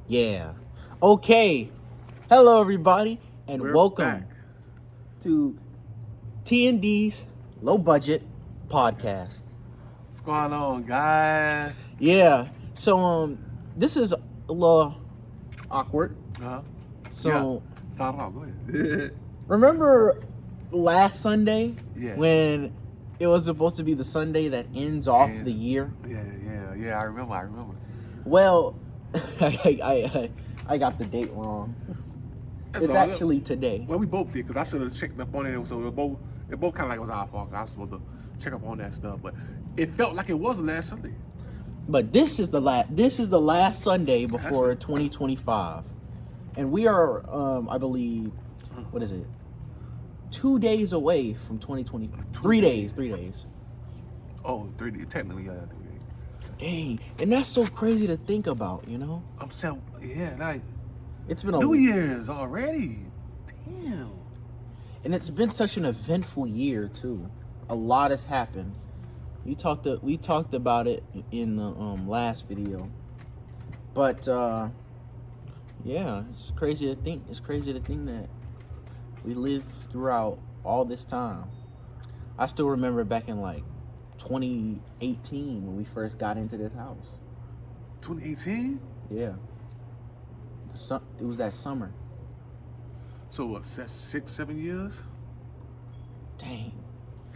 Yeah. Okay. Hello, everybody, and We're welcome back. to TnD's Low Budget Podcast. What's going on, guys? Yeah. So, this is a little awkward. Huh? So, Yeah. Start off. Go ahead. remember last Sunday Yeah. when it was supposed to be the Sunday that ends off Yeah. the year? Yeah. I remember. Well, I got the date wrong. That's It's all. actually today. Well, we both did because I should have checked up on it. So it both kind of like was our fault. I was supposed to check up on that stuff, but it felt like it was last Sunday. But this is the last Sunday before Actually. 2025, and we are, I believe, what is it? 2 days away from 2020. 3 days. 3 days. Oh, 3D. Technically, yeah. 3D. Dang, and that's so crazy to think about, you know. I'm saying, yeah, like It's been a New Year's already. Damn. and it's been such an eventful year too. A lot has happened. We talked about it in the last video, but yeah, it's crazy to think. It's crazy to think that we lived throughout all this time. I still remember back in like 2018 when we first got into this house. 2018. Yeah, it was that summer. So what? 6, 7 years? Dang,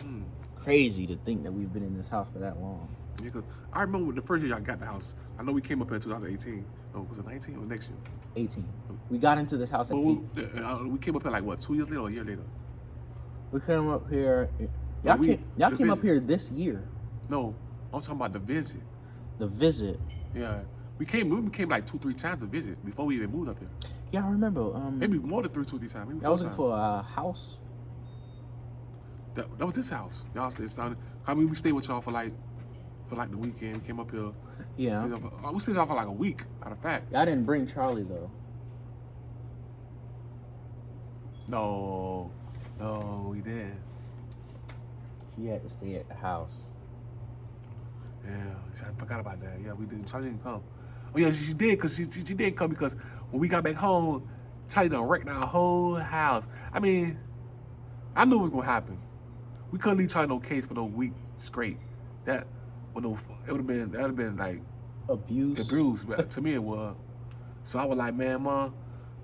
Hmm. crazy to think that we've been in this house for that long. Yeah, 'cause I remember the first year I got the house. I know we came up here in 2018. No, was it 19 or next year? 18. We got into this house at But 8. we came up here like what, 2 years later or a year later? We came up here. No, Y'all the came up visit. here this year. No, I'm talking about the visit. The visit. Yeah, we came like 2-3 times to visit before we even moved up here. Yeah, I remember. Maybe more than 2-3 times. Maybe I was 4 looking times. for a house. That was his house. Y'all started. I mean, we stayed with y'all for like the weekend. We came up here. Yeah. We stayed off for like a week. Matter of fact. I didn't bring Charlie though. No, we didn't. He had to stay at the house. Yeah, I forgot about that. Yeah, we didn't. Charlie didn't come. Oh yeah, she did because she didn't come because when we got back home, Charlie done wrecked our whole house. I mean, I knew it was gonna happen. We couldn't leave Charlie no case for no week straight. That would have been like Abuse. but to me it was. So I was like, man, mom,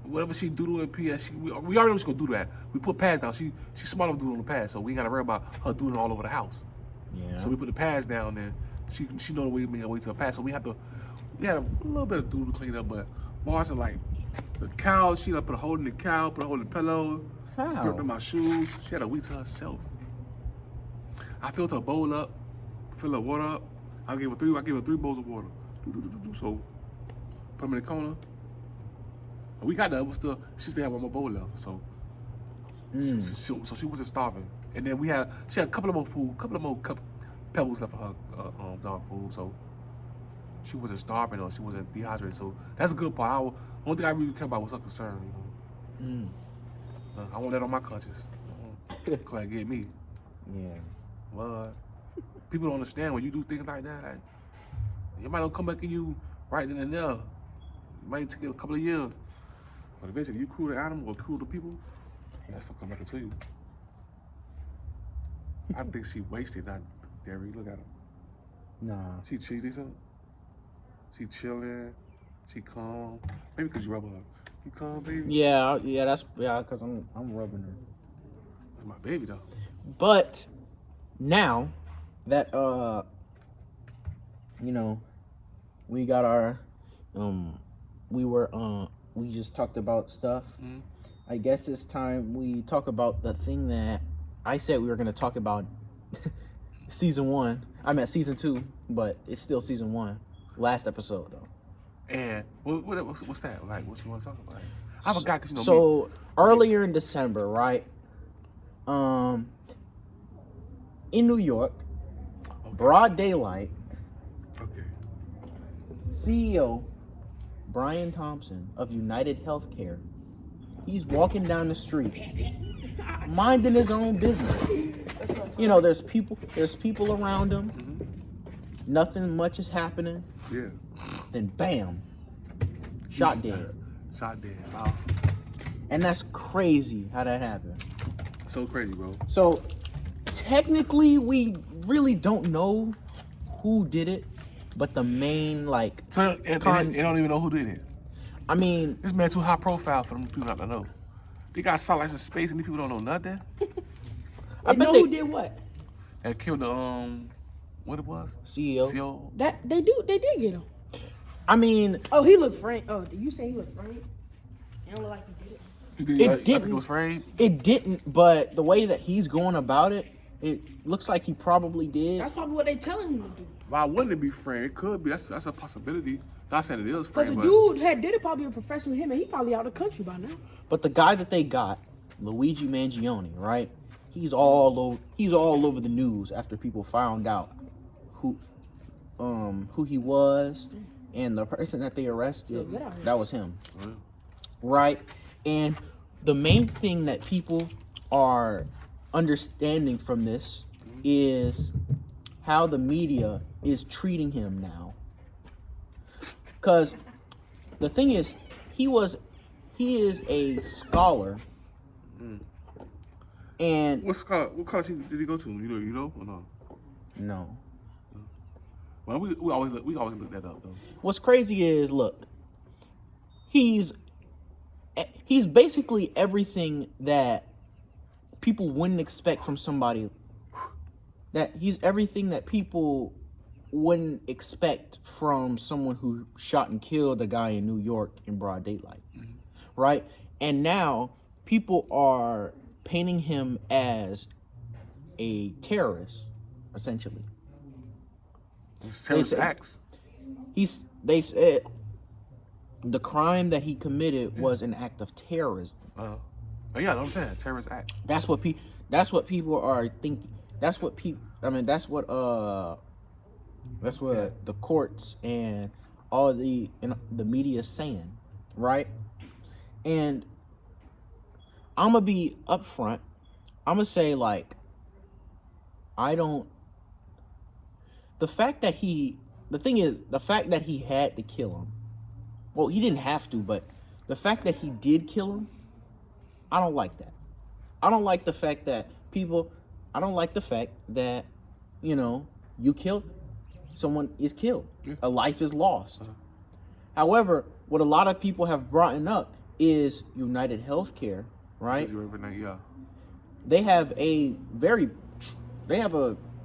whatever she do to her PS, we already know she's gonna do that. We put pads down. She smart enough to do it on the pad, so we ain't gotta worry about her doing it all over the house. Yeah. So we put the pads down there. She know the way to make her way to her pad. So we had a little bit of do to clean up, but Marcia like the couch, she done put a hole in the couch, put a hole in the pillow, How? ripped in my shoes. She had a week to herself. I filled her bowl up, filled her water up. I gave her 3 bowls of water. So put them in the corner. And we got that, but still she still had one more bowl left. So so she wasn't starving. And then she had a couple of more pebbles left for her dog food. So she wasn't starving or she wasn't dehydrated. So that's a good part. One thing I really care about was her concern. You know, I want that on my conscience. Cause that get me. Yeah. Well, people don't understand when you do things like that. Like, it might not come back in you right then and there. It might take a couple of years. But eventually, you cruel the animal or cruel the people, that stuff come back into you. I think she wasted, not Derry. Look at her. Nah. She cheating something. She chilling. She calm. Maybe because you rub her. You calm, baby. Yeah. That's because I'm rubbing her. That's my baby though. But now that you know, we got our we just talked about stuff. Mm-hmm. I guess it's time we talk about the thing that I said we were gonna talk about season 1. I'm at season 2, but it's still season 1. Last episode though. And what's that? Like, what you want to talk about? I forgot because So earlier in December, right? In New York, broad daylight, Okay. CEO Brian Thompson of United Healthcare, he's walking down the street, minding his own business. You know, there's people around him. Mm-hmm. Nothing much is happening. Yeah. Then bam, Shot dead. Shot dead. Wow. And that's crazy how that happened. So crazy, bro. So technically, we really don't know who did it, but the main So they don't even know who did it. I mean, This man too high profile for them people not to know. They got satellites in space and these people don't know nothing. I They bet know they who did what. And killed the what it was? CEO. CEO. That they did get him. I mean, Oh, he looked frank. Oh, did you say he looked frank? It don't look like he did it. You think, It I think didn't. it was framed? it didn't. But the way that he's going about it, it looks like he probably did. That's probably what they telling him to do. Why wouldn't it be framed? It could be. That's a possibility. Not saying it is Cause framed, the but dude had did it probably a professional him, and he probably out of the country by now. But the guy that they got, Luigi Mangione, right? He's all over the news after people found out who he was, and the person that they arrested, Yeah, get out of here. that was him, Yeah. right? And the main thing that people are understanding from this is how the media is treating him now. Because the thing is, he is a scholar, and What college did he go to? You know or no? no. Well, we always look that up though. What's crazy is, look, he's basically everything that people wouldn't expect from somebody. That he's everything that people wouldn't expect from someone who shot and killed a guy in New York in broad daylight, right? And now people are painting him as a terrorist, essentially. Terrorist said- acts. They said the crime that he committed was an act of terrorism. Oh yeah, I'm saying terrorist acts. That's what people are thinking. That's what the courts and all the media is saying, right? And I'm gonna be upfront. I'm gonna say, like, the fact that he had to kill him. Well, he didn't have to, but the fact that he did kill him, I don't like that. I don't like the fact that you killed someone is killed. Yeah. A life is lost. However, what a lot of people have brought up is United Healthcare, right? Yeah. They have a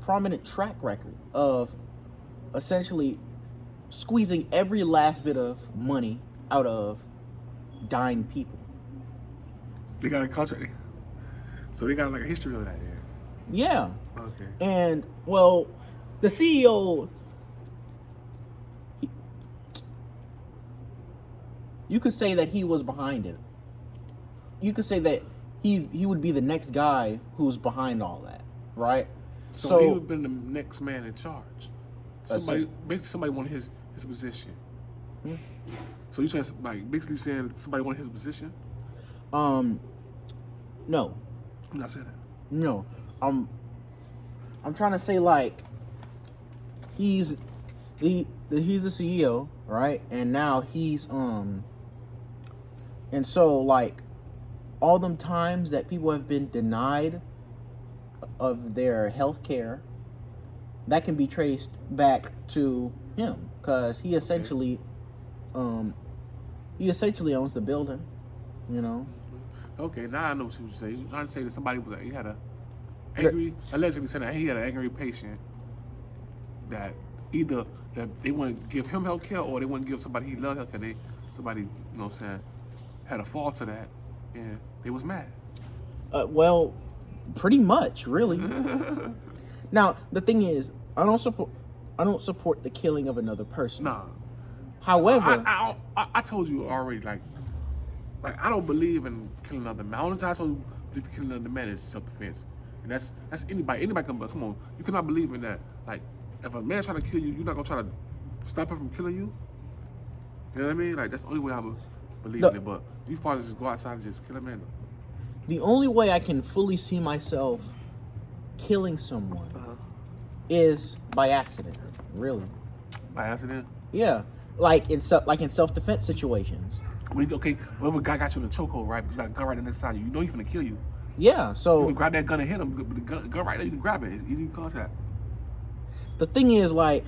prominent track record of essentially squeezing every last bit of money out of dying people. They got a contract, so they got like a history of that. Yeah. Okay. And, well, the CEO, you could say that he was behind it. You could say that he would be the next guy who's behind all that, right? So he would have been the next man in charge. Basically somebody wanted his position. So you saying basically saying somebody wanted his position? No. I'm not saying that. No. I'm trying to say, like, he's the CEO, right? And now he's and so, like, all them times that people have been denied of their health care, that can be traced back to him, because he essentially owns the building, you know. Okay, now I know what you were saying. You're trying to say that somebody was he had a allegedly said that he had an angry patient that either that they wouldn't give him health care or they wouldn't give somebody he loved health care. Somebody, you know what I'm saying, had a fault to that and they was mad. Well, pretty much, really. Now, the thing is, I don't support the killing of another person. Nah. However, I told you already, like I don't believe in killing another man. Only time I told you believe in killing another man is self-defense. And that's anybody can, but come on, you cannot believe in that. Like, if a man's trying to kill you, you're not gonna try to stop him from killing you. You know what I mean? Like, that's the only way I would believe in it. But you fathers just go outside and just kill a man. the only way I can fully see myself killing someone is by accident, really. By accident? Yeah, like in self-defense situations. Okay, whatever guy got you in a chokehold, right? But you got a gun right inside you. You know he's gonna kill you. Yeah, You so can grab that gun and hit him. The gun right there, you can grab it. It's easy contact. the thing is, like,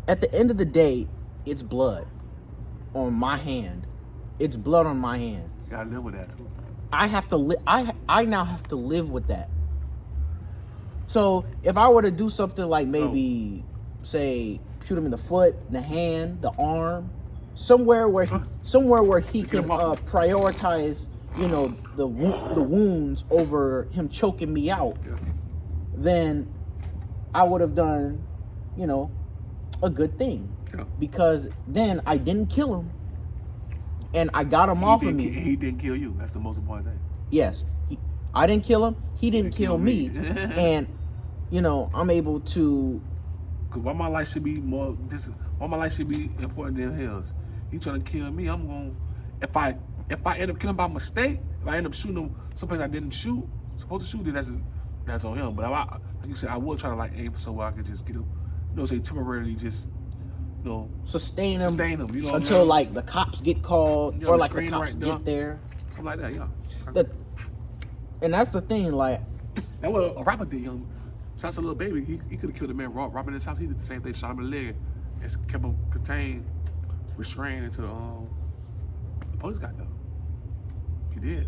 at the end of the day, it's blood on my hand. It's blood on my hand. You gotta live with that too. I have to live. I now have to live with that. So if I were to do something like maybe, say, shoot him in the foot, the hand, the arm, somewhere where he can prioritize, you know, the wounds over him choking me out, then I would have done, you know, a good thing, because then I didn't kill him, and I got him off of me. He didn't kill you. That's the most important thing. Yes, I didn't kill him. He didn't kill me, and you know, I'm able to. Cause why my life should be more? Why my life should be important than his? He trying to kill me. I'm going. If I end up killing by mistake, if I end up shooting him someplace I didn't supposed to shoot, then that's on him. But like you said, I would try to like aim for somewhere I could just get him. You know, say temporarily just, you know, sustain him, you know, until like the cops get called, you know, or like the cops get there. Something like that, yeah. And that's the thing, like, that what a rapper did, young. Shouts to Lil Baby. He could have killed a man robbing his house. He did the same thing. Shot him in the leg and kept him contained, restrained until the police got there. He did.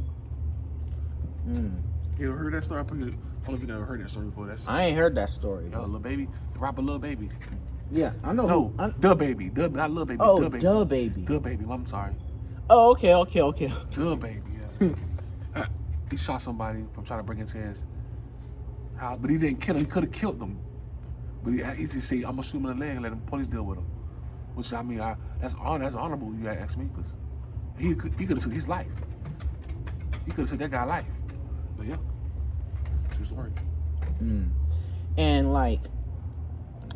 You ever heard that story? I don't know if you never heard that story before. I ain't heard that story. Yo, Lil Baby, the rapper Lil Baby. Yeah, I know. No, the Baby, not Lil Baby. Oh, the Baby. the Baby. The Baby. I'm sorry. Oh, okay. The Baby. Yeah. He shot somebody from trying to break into his house, but he didn't kill him. He could have killed them. But he just say, "I'm gonna shoot him in the leg and let the police deal with him." Which I mean, that's honorable. You gotta ask me, because he could have took his life. He could have took that guy's life. But yeah, true story. And like,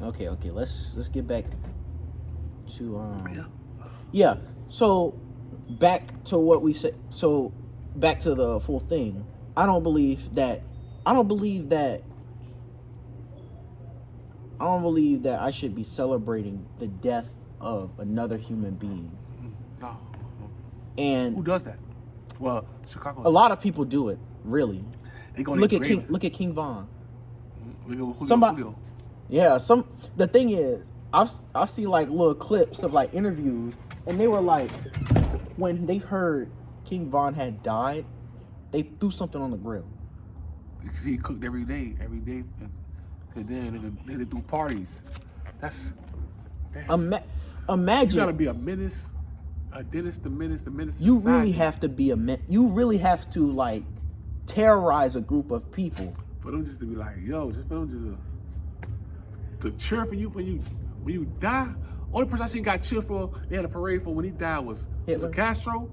okay, let's get back to yeah. So back to what we said. So back to the full thing. I don't believe that I should be celebrating the death of another human being. No. And who does that? Well, Chicago. A lot of people do it. Really. Look at King Von. Julio. Yeah. The thing is, I've seen like little clips of like interviews, and they were like, when they heard King Von had died, they threw something on the grill. Because he cooked every day, and then they do parties. That's imagine. You gotta be a menace, the menace. You really have to be you really have to like terrorize a group of people. For them just to be like, yo, just for them to cheer for you when you die. Only person I seen got cheered for, they had a parade for when he died was Castro.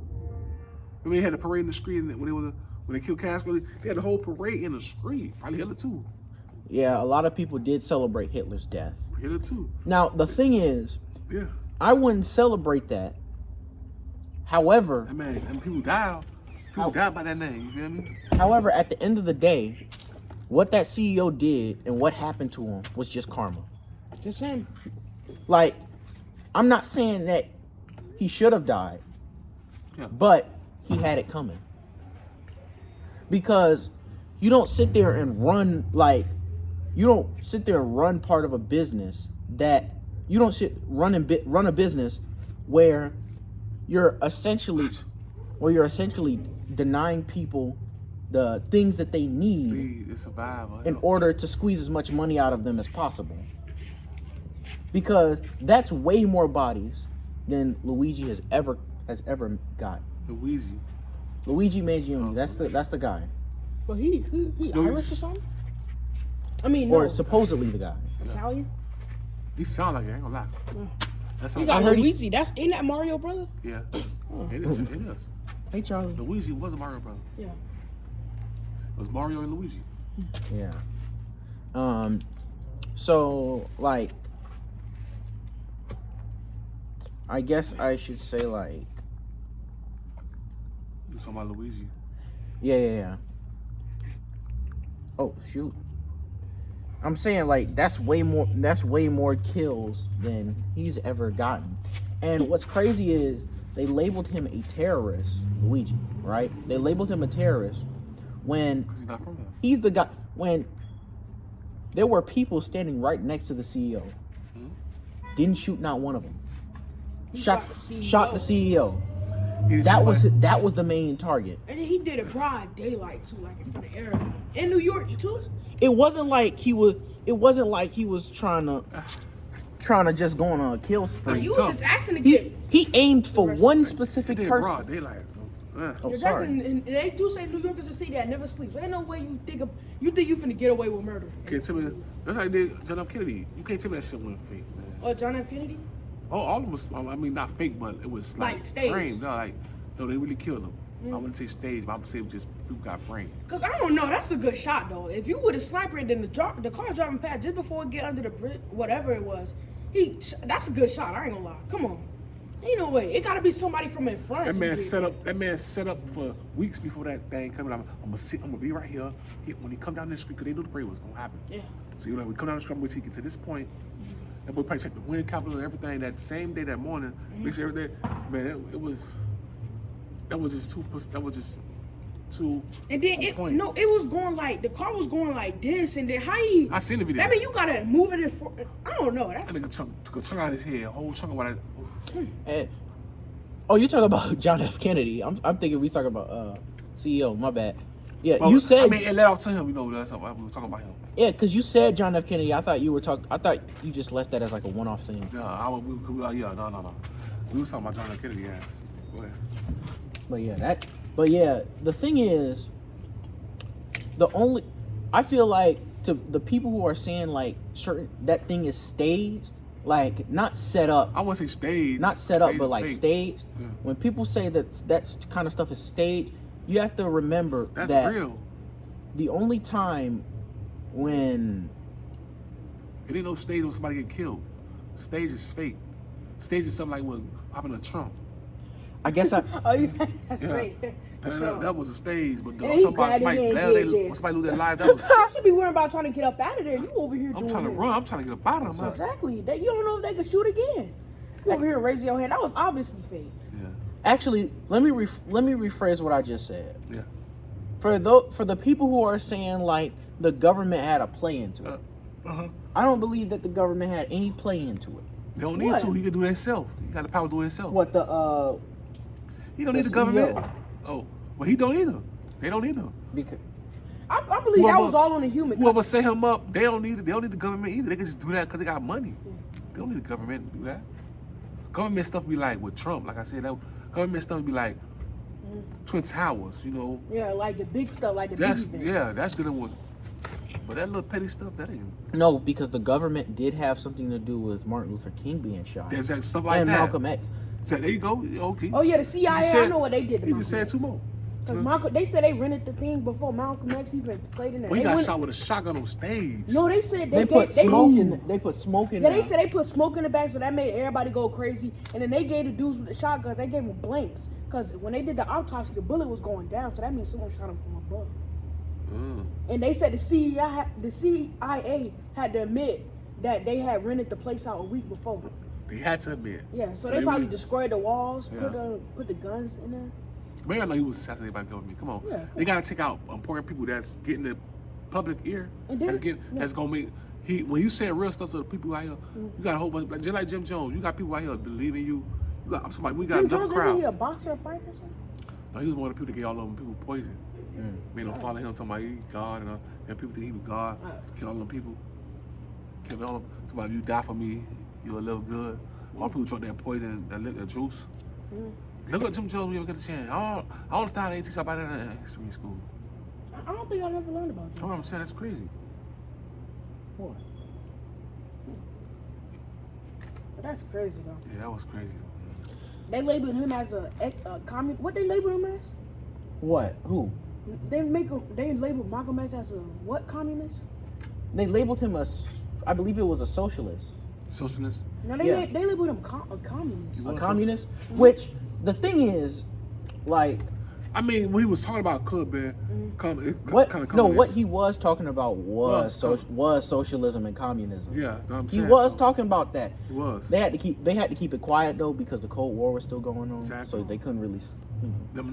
I mean, they had a parade in the street when they killed Castro. They had a whole parade in the street. Probably Hitler too. Yeah, a lot of people did celebrate Hitler's death. Hitler too. Now the thing is, yeah, I wouldn't celebrate that. However, and people died. People died by that name. You feel me? However, at the end of the day, what that CEO did and what happened to him was just karma. Just saying. Like, I'm not saying that he should have died, but he had it coming. Because you don't sit there and run part of a business that you don't run a business where you're essentially denying people the things that they need in order to squeeze as much money out of them as possible. Because that's way more bodies than Luigi has ever got. Luigi Mangione, that's the guy. Well, he Irish or something? I mean, or supposedly the guy. Italian? He sound like it, I ain't gonna lie. You got Luigi. That's in that Mario brother? Yeah. It is. Hey, Charlie. Luigi was a Mario brother. Yeah. It was Mario and Luigi. Yeah. So, like, I guess I should say, like... You talking about Luigi? Yeah. Oh, shoot. I'm saying like that's way more kills than he's ever gotten. And what's crazy is they labeled him a terrorist, Luigi, right? They labeled him a terrorist when Because he's not from there. he's the guy when there were people standing right next to the CEO. Didn't shoot not one of them. He Shot the CEO. He That was somebody- that was the main target. And then he did it broad daylight too, like in front of everybody. In New York too. It wasn't like he was trying to just go on a kill spree. You tough. were just asking to get. He aimed for one He specific did person. broad daylight. Oh, Exactly, sorry. and they do say New York is a city that never sleeps. Ain't no way you think you finna get away with murder. Can't tell me. That's how they did John F. Kennedy. You can't tell me that shit wasn't fake, man. Or John F. Kennedy? Oh, all of them was, I mean, not fake, but it was like staged. framed. No, they really killed him. I wouldn't say staged, but I would say it was just people got framed. Cause I don't know, that's a good shot though. If you would have sniper and then the car driving past just before it get under the bridge, whatever it was, that's a good shot. I ain't gonna lie. Come on, ain't no way. It gotta be somebody from in front. That man set up for weeks before that thing coming out. I'm gonna be right here. When he come down the street, cause they knew the parade was gonna happen. Yeah. So we come down the street, I'm gonna take it to this point. That boy probably checked the wind capital and everything that same day, that morning. Make sure everything. Man, it was. That was just too. That was just too. And then on point. it was going like the car was going like this, and then how you? I seen the video. I mean, you gotta move it in for. I don't know. That's That nigga took a chunk out of his head, a whole chunk of what And, oh, you talking about John F. Kennedy? I'm thinking we talking about CEO. My bad. Yeah, Well, you said I mean, it led off to him. That's what we were talking about him. yeah, because you said John F. Kennedy. I thought you just left that as like a one-off thing. Yeah, no. We were talking about John F. Kennedy. Yeah. Go ahead. But yeah, the thing is, I feel like to the people who are saying like certain that thing is staged, like not set up, I wouldn't say staged. not set up, Staged but is like fake. staged. Yeah. When people say that kind of stuff is staged, you have to remember That's that real. the only time when It ain't no stage when somebody get killed. Stage is fake. Stage is something like what happened to Trump. I guess oh, you said that's Yeah. great. That was a stage, but And he somebody grabbed his hand, did this. lose their life. That was. You should be worrying about trying to get up out of there. You over here I'm doing trying to this. run. I'm trying to get up out of them. Exactly. You don't know if they could shoot again. You over here raising your hand. That was obviously fake. Yeah. actually let me rephrase what I just said. Yeah. For the people who are saying like the government had a play into it, I don't believe that the government had any play into it. They don't need What? to. He can do it himself. He got the power to do it himself. What the He don't need the the government. CEO. Oh, well, he don't either. They don't either. because I believe that Whoever- was all on the human. Whoever set him up, they don't need it. They don't need the government either. They can just do that because they got money. They don't need the government to do that. Government stuff be like with Trump. Like I said, that government stuff be like Twin Towers. You know, Yeah, like the big stuff, like the that's big event. that's dealing with. But that little petty stuff, that ain't. no, because the government did have something to do with Martin Luther King being shot There's that stuff like and that. Malcolm X. So there you go. Okay. Oh yeah, the You CIA. just I said- know what they did to You Malcolm just said X. two more. Cause Malcolm, they said they rented the thing before Malcolm X even played in there. Well, he They got went- shot with a shotgun on stage. No, they said They put smoke in. They put smoke in. Yeah, they there. said they put smoke in the back, so that made everybody go crazy. And then they gave the dudes with the shotguns, they gave them blanks. Because when they did the autopsy, the bullet was going down, so that means someone shot him from above. And they said the CIA had to admit that they had rented the place out a week before. They had to admit. Yeah, so they probably really- destroyed the walls, Yeah. put the guns in there. Maybe I know he was assassinated by the government. Come on. Yeah. They gotta take out important people that's getting the public ear. And then- That's gonna make when you say real stuff to the people out here, you got a whole bunch just like Jim Jones, you got people out here believing you. I'm somebody we got Jim another Jones, crowd. isn't he a boxer or fighter or something? No, he was one of the people that gave all of them people poison. Made them follow him, talking about he God, and people think he was God. Kill all them people. Kill all them. Talking about you die for me, you'll live good. All people drink that poison, that liquor juice. Look at Jim Jones when you ever get a chance. I don't understand they teach about that in history school. I don't think I never learned about That's what I'm saying. That's crazy. What? But that's crazy though. Yeah, that was crazy. They labeled him as a communist. What they labeled him as? What? Who? They labeled Malcolm X as a what communist? They labeled him I believe it was a socialist. Socialist. No, Yeah. they labeled him a communist. You A was communist. Which the thing is, like, I mean, when he was talking about club band, what he was talking about was socialism and communism. Yeah, I'm he saying, was talking about that. He was. They had to keep it quiet though because the Cold War was still going on, Exactly. so they couldn't really. Them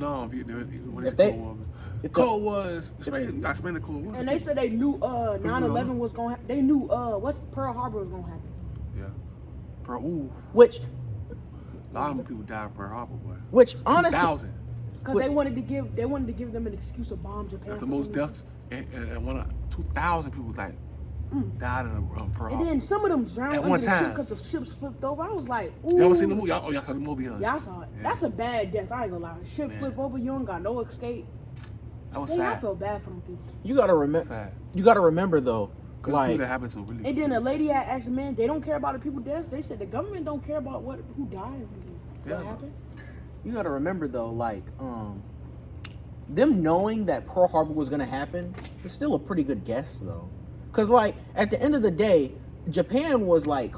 Cold was. Explain the Cold War. And they said they knew 9/11 was gonna. They knew what's Pearl Harbor was gonna happen. Yeah. Ooh. Which. A lot of people died in Pearl Harbor, boy. Which honestly. 2,000. Because they wanted to give them an excuse to bomb Japan. That's the most deaths, and 2,000 people died in Pearl Harbor. And then some of them drowned at one under the ship time because the ships flipped over. I was like, ooh. Y'all ever seen the movie? Y'all saw the movie, huh? Y'all saw it. Yeah. That's a bad death. I ain't gonna lie. Ship flip over, you don't got no escape. That was I sad. feel bad for them people. You gotta remember though. Because like, people that happened to really. And then a lady had asked the man, they don't care about the people deaths. They said the government don't care about who died. What happened? You gotta remember though, like, them knowing that Pearl Harbor was gonna happen is still a pretty good guess though. Cause like at the end of the day, Japan was like,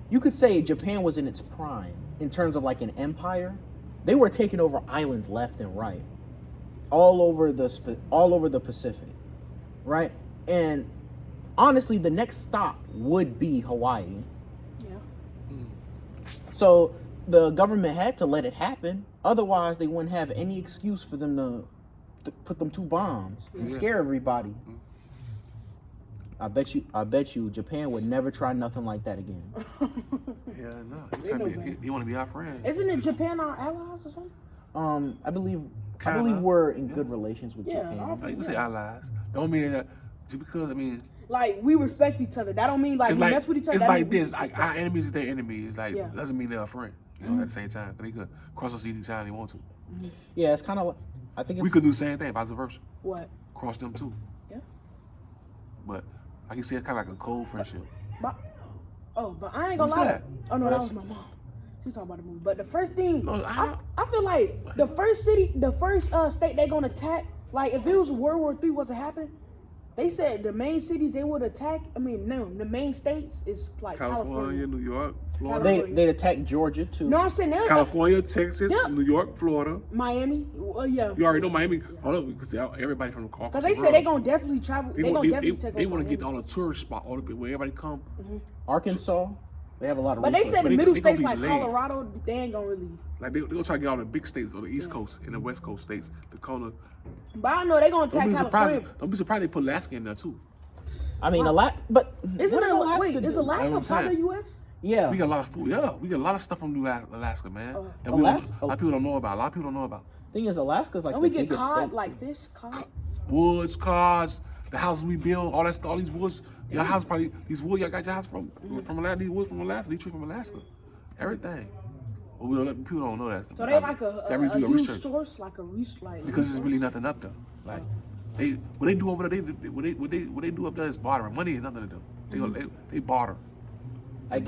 you could say Japan was in its prime in terms of like an empire. They were taking over islands left and right, all over the Pacific, right? And honestly, the next stop would be Hawaii. Yeah. So the government had to let it happen. Otherwise, they wouldn't have any excuse for them to put them 2 bombs and scare everybody. I bet you, Japan would never try nothing like that again. Yeah, no. He want to be our friend. Isn't it Japan our allies or something? I believe we're in good relations with Japan. You can say allies. Don't mean that just because like we respect each other. That don't mean like we mess with each other. It's like this. Like our enemies is their enemies. It's like doesn't mean they're a friend. You know, at the same time, they could cross us anytime they want to. Yeah, it's kind of like I think we could do the same thing, vice versa. What? Cross them too. Yeah. But I can see it's kind of like a cold friendship. But I ain't gonna lie. That? Oh no, that was my mom. She talking about the movie. But the first thing, No, I feel like the first state they gonna attack. Like if it was World War III was to happen, they said the main cities they would attack. I mean, no, the main states is like California, New York, Florida. They'd attack Georgia too. No, I'm saying California, Texas, New York, Florida, Miami. Yeah. You already know Miami. Hold up, because everybody from the Caucasus. Because they said they gonna definitely travel. They gonna definitely take. They want to get all the tourist spots, all the where everybody come. Arkansas, they have a lot of. But they said the middle states like late. Colorado, they ain't gonna really. Like they gonna try to get all the big states on the East Coast and the West Coast states. Dakota. But I know they gonna attack California. Don't be surprised they put Alaska in there too. I mean, but Isn't Alaska? Wait, is Alaska part of the U.S.? Yeah, we got a lot of food. Yeah, we got a lot of stuff from Alaska, man. That a lot of people don't know about. A lot of people don't know about. Thing is, Alaska's like and the we get biggest cod, state. like fish, cod. Woods, cars, the houses we build, all that stuff, all these woods. Your house probably these wood y'all got your house from Alaska. These woods from Alaska. These trees from Alaska. Everything. But people don't know that. So they like a huge source, like because there's really nothing up there. Like what they do over there, what they do up there is bartering. Money is nothing to them. They barter. I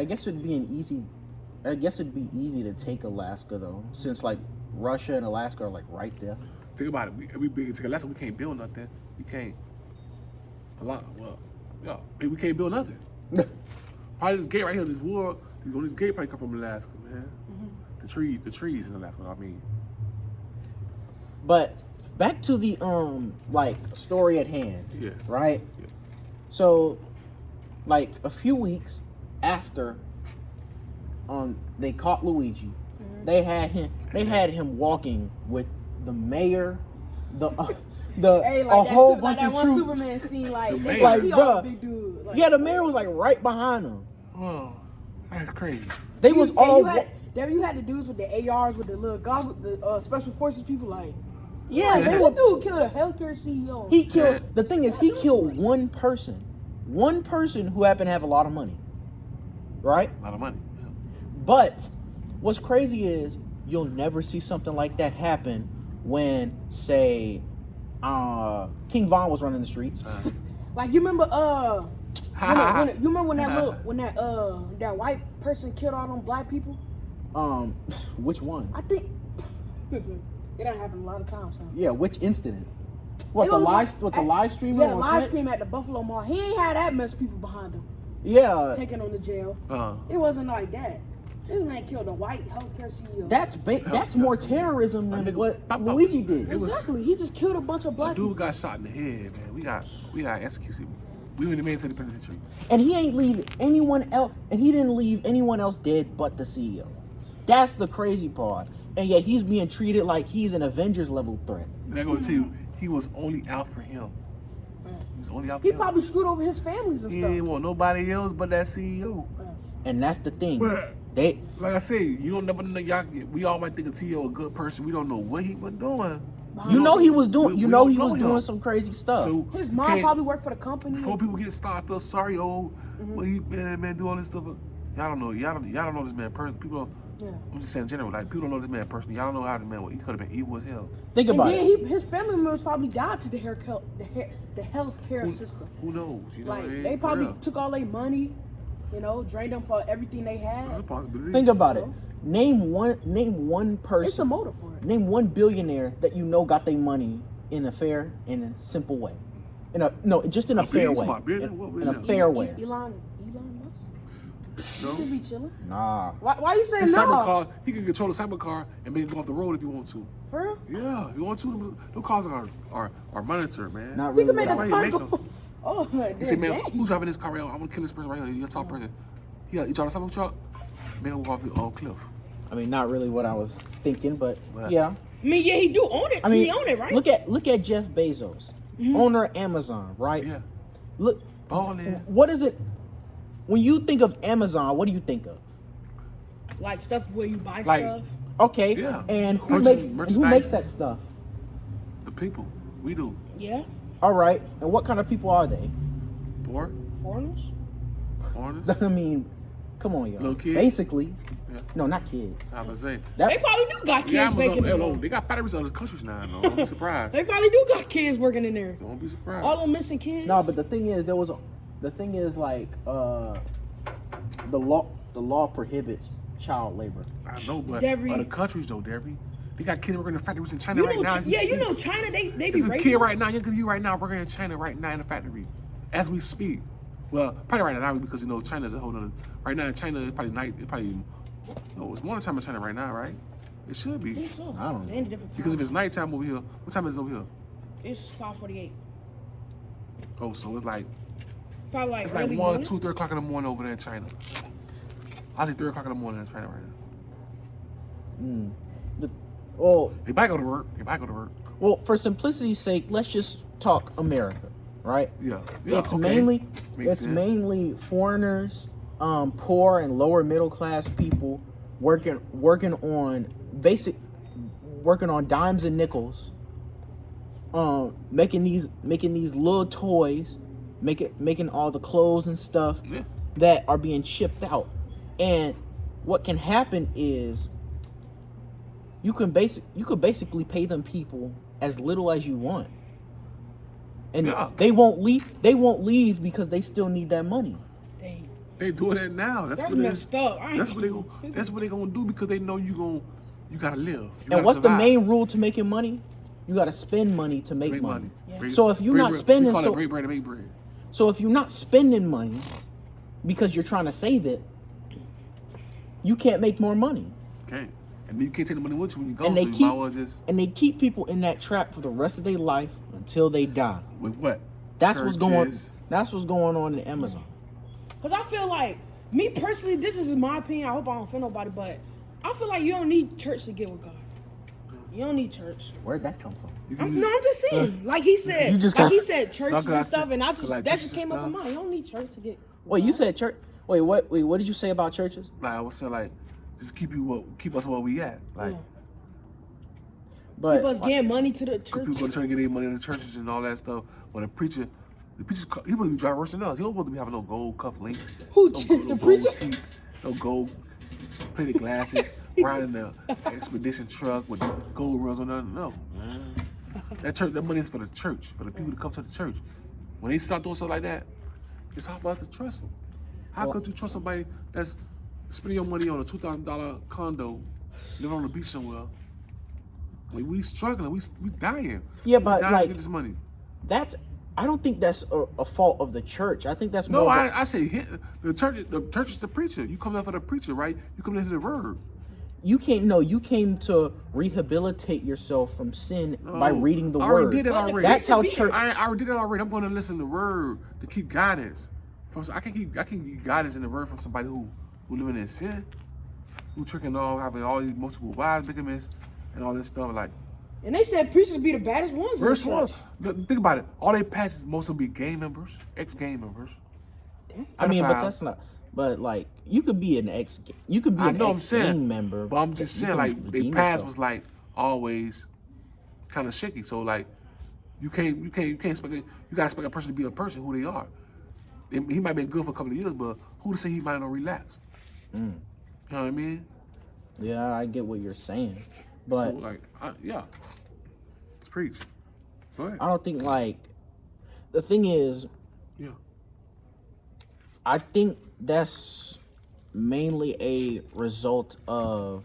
guess it'd be easy to take Alaska though, since like Russia and Alaska are like right there. Think about it. We big take Alaska. We can't build nothing. We can't. We can't build nothing. Probably this gate right here, this war. This gate probably come from Alaska, man. The trees in Alaska. I mean. But back to the like story at hand. Yeah. Right. Yeah. So, like a few weeks after, they caught Luigi. They had him walking with the mayor, hey, like a whole like bunch that of one troops. Superman scene, like The he all big dude. Like, Yeah, the mayor was like right behind him. Oh, that's crazy. They was all. You had the dudes with the ARs with the little goggles, the special forces people. Like, Yeah, they that were. dude killed a healthcare CEO. He killed. The thing is, he killed one person who happened to have a lot of money, right? A lot of money. Yeah. But what's crazy is you'll never see something like that happen when, say, King Von was running the streets. Like you remember, when that white person killed all them black people? Which one? I think it don't happen a lot of times. Huh? Yeah, which incident? What the live stream? Yeah, the live stream at the Buffalo Mall. He ain't had that much people behind him. Yeah, Taking on the jail. Uh-huh. It wasn't like that. This man killed a white healthcare CEO. That's more terrorism than what Luigi did. Exactly. He just killed a bunch of black Dude people. got shot in the head, man. We got executed. We went in the man to the penitentiary. And he ain't leave anyone else, and he didn't leave anyone else dead but the CEO. That's the crazy part. And yet he's being treated like he's an Avengers level threat. And I'm gonna tell you, he was only out for him. He was only out for He him. probably screwed over his families and He stuff. didn't want nobody else but that CEO. And that's the thing. But They like I said, you don't never know. Y'all, we all might think of T.O. a good person. We don't know what he was doing. You know he was doing. We You know don't he was him. doing some crazy stuff. So His you mom can't- probably worked for the company. Before people get started, I feel sorry. Oh, well, he man do all this stuff. Y'all don't know. Y'all don't know this man personally. People don't. Yeah. I'm just saying in general. Like people don't know this man personally. Y'all don't know how this man was. He could have been evil as hell. Think And about then it. his family members probably died to the healthcare system. Who knows? You know, Like it they ain't probably for real. took all their money, drained them for everything they That's a had. possibility. Think about it. Name one person. It's a motive for it. Name one billionaire that you know got their money in a fair and a simple way. Just in a fair way. What In a fair way. Elon Musk. No. He could be chilling. Nah. Why you saying His no? cyber car, he can control the cyber car and make it go off the road if you want to. For real? Yeah, if you want to. Those cars are monitored, man. Not He really. could make what the I- why you car make go. them? Oh, He said, man, dang. who's driving this car right now? I'm gonna kill this person right here. You're a top person. He drive a cyber truck, make him go off the cliff. I mean, not really what I was thinking, but What? yeah. I mean, yeah, he do own it. I mean, he own it, right? Look at Jeff Bezos, owner of Amazon, right? Yeah. Look, Balling. what is it? When you think of Amazon, what do you think of? like stuff where you buy Like- stuff. Okay, Yeah. and who Merchandise. makes that stuff? The people. We do. Yeah, All right, and what kind of people are they? Poor. foreigners. Foreigners. I mean, come on, y'all. Little kids? Basically, Yeah. no, not kids. I was saying. That- They probably do got kids Yeah, Amazon, making hello, them. they got factories in other countries now. No, don't be surprised. They probably do got kids working in there. Don't be surprised. All them missing kids. No, but the thing is, like the law prohibits child labor. I know, but Devery. other countries though, Devery. They got kids working in factories in China you right know, now. China. They be There's a raising. kid right now, you right now working in China right now in the factory, as we speak. Well, probably right now because China's a whole nother. Right now in China, it's probably night. It's morning time in China right now, right? It should be I don't know. They in a different time. because if it's nighttime over here, what time is it over here? It's 5:48. Oh, so it's like Probably like it's early like 1, morning. 2, 3 o'clock in the morning over there in China. I say 3 o'clock in the morning in China right now. Well, They might go to work. well, for simplicity's sake, let's just talk America, right? Yeah. It's okay. mainly Makes sense. mainly foreigners, poor and lower middle class people working on dimes and nickels, making these little toys, making all the clothes and stuff Yeah. that are being shipped out. And what can happen is you could basically pay them people as little as you want. And Yeah. they won't leave because they still need that money. Dang, They doing that now. That's that's what they. messed up. That's what they gonna do because they know you gotta live. You And gotta what's the survive. main rule to making money? You got to spend money to make money. Yeah. Break- So if you're break not bread- spending, we call so- it break bread to make bread. So if you're not spending money because you're trying to save it, you can't make more money. Okay. And you can't take the money with you when you go, And so they you keep might well just and they keep people in that trap for the rest of their life until they die. with what? That's what's going. Churches. That's what's going on in Amazon. Cause I feel like me personally, this is my opinion. I hope I don't offend nobody, but I feel like you don't need church to get with God. You don't need church. Where'd that come from? You can- I'm just saying. Like he said, You just like got- he said, churches No, 'cause I and stuff, said- and I 'cause just like that churches just and came up in stuff. mind. You don't need church to get. with Wait, you God. said church? Wait, what? Wait, what did you say about churches? like I was saying, like just keep us where we at. Like Yeah. But People was getting money to the people church. go trying to get their money in the churches and all that stuff. When the preacher, he supposed to be driving worse than us. He don't supposed to be having no gold cuff links. Who, No, the gold preacher? teeth, no gold plated glasses, riding the expedition truck with gold rings on nothing. No, man. That money is for the church, for the people to come to the church. When they start doing stuff like that, it's hard for us to trust them. How could you trust somebody that's spending your money on a $2,000 condo, living on the beach somewhere? We struggling, we dying. Yeah, We but, dying like- to get this money. that's I don't think that's a fault of the church. I think that's No, more. I say the church. The church is the preacher. You come there for the preacher, right? You come there to the word. You can't. No, you came to rehabilitate yourself from sin by reading the I word. already did that already. That's how church. I already did that already. I'm going to listen to the word to keep guidance. I can get guidance in the word from somebody who living in sin, who tricking off, having all these multiple wives, bigamous, and all this stuff. Like, And they said preachers be the baddest ones. verse in the 1. church. Think about it. All they pastors mostly be gang members, ex-gang members. I mean, but Pedophiles. that's not. But like, you could be an ex. You could be I an know what I'm ex-gang saying, member. but I'm just you saying, can like, their redeem past yourself. was like always kind of shaky. So like, you can't expect you gotta expect a person to be a person who they are. He might have been good for a couple of years, but who to say he might not relapse? You know what I mean? Yeah, I get what you're saying, but So like, yeah, let's preach. Go ahead. I don't think like. The thing is, Yeah. I think that's mainly a result of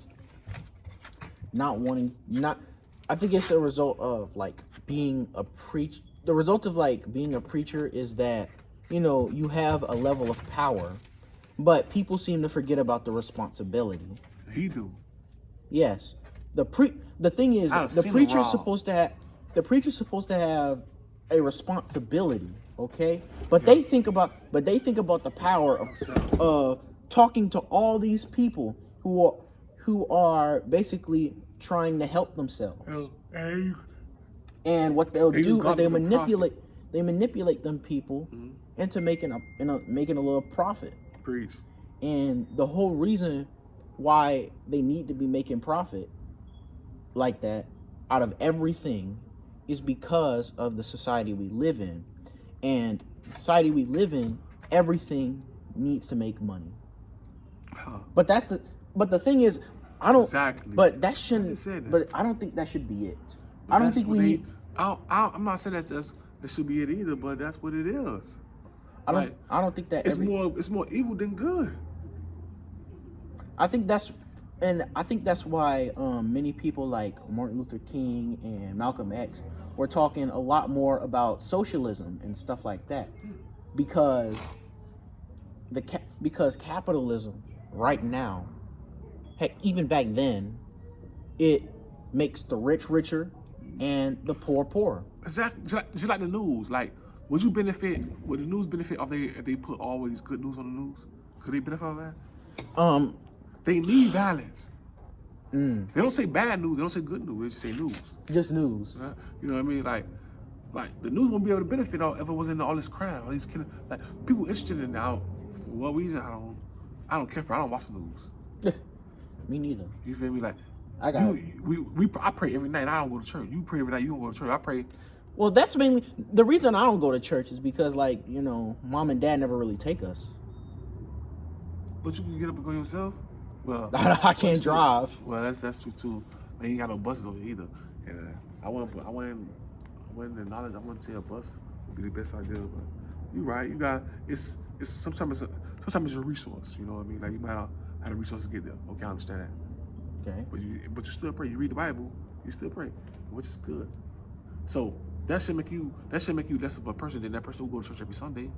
not wanting not. I think it's a result of like being a preach. The result of like being a preacher is that you have a level of power, but people seem to forget about the responsibility. He do. Yes, the thing is I've the seen him preacher's wrong. supposed to have a responsibility, okay? But they think about the power of talking to all these people who are basically trying to help themselves. And what they'll They do just is got they manipulate them people into making a little profit. Preach. And the whole reason why they need to be making profit like that out of everything is because of the society we live in. And the society we live in, everything needs to make money. But the thing is, I don't. Exactly. But that shouldn't. said that. But I don't think that should be it. I don't think we need. I'm not saying that should be it either, but that's what it is. I don't think that It's more evil than good. I think that's why many people like Martin Luther King and Malcolm X were talking a lot more about socialism and stuff like that, because capitalism right now, heck, even back then, it makes the rich richer and the poor poorer. Exactly. Just like the news. Like, would the news benefit if they put always good news on the news? Could they benefit off that? They need balance. They don't say bad news. They don't say good news. They just say news. Just news. You know what I mean? Like the news won't be able to benefit if it wasn't all this crime, all these killing. Like, people interested in now for what reason? I don't care for. I don't watch the news. Me neither. You feel me? Like, I got. I pray every night. I don't go to church. You pray every night. You don't go to church. I pray. Well, that's mainly the reason I don't go to church is because, like, mom and dad never really take us. But you can get up and go yourself. Well, I can't drive. Well, that's true too. I ain't got no buses over here either. And I went in knowledge. I want to say a bus would be the best idea. But you're right. You got it's sometimes it's a resource. You know what I mean? Like, you might not have the resources to get there. Okay, I understand that. Okay. But you still pray. You read the Bible. You still pray, which is good. So that should make you less of a person than that person who go to church every Sunday.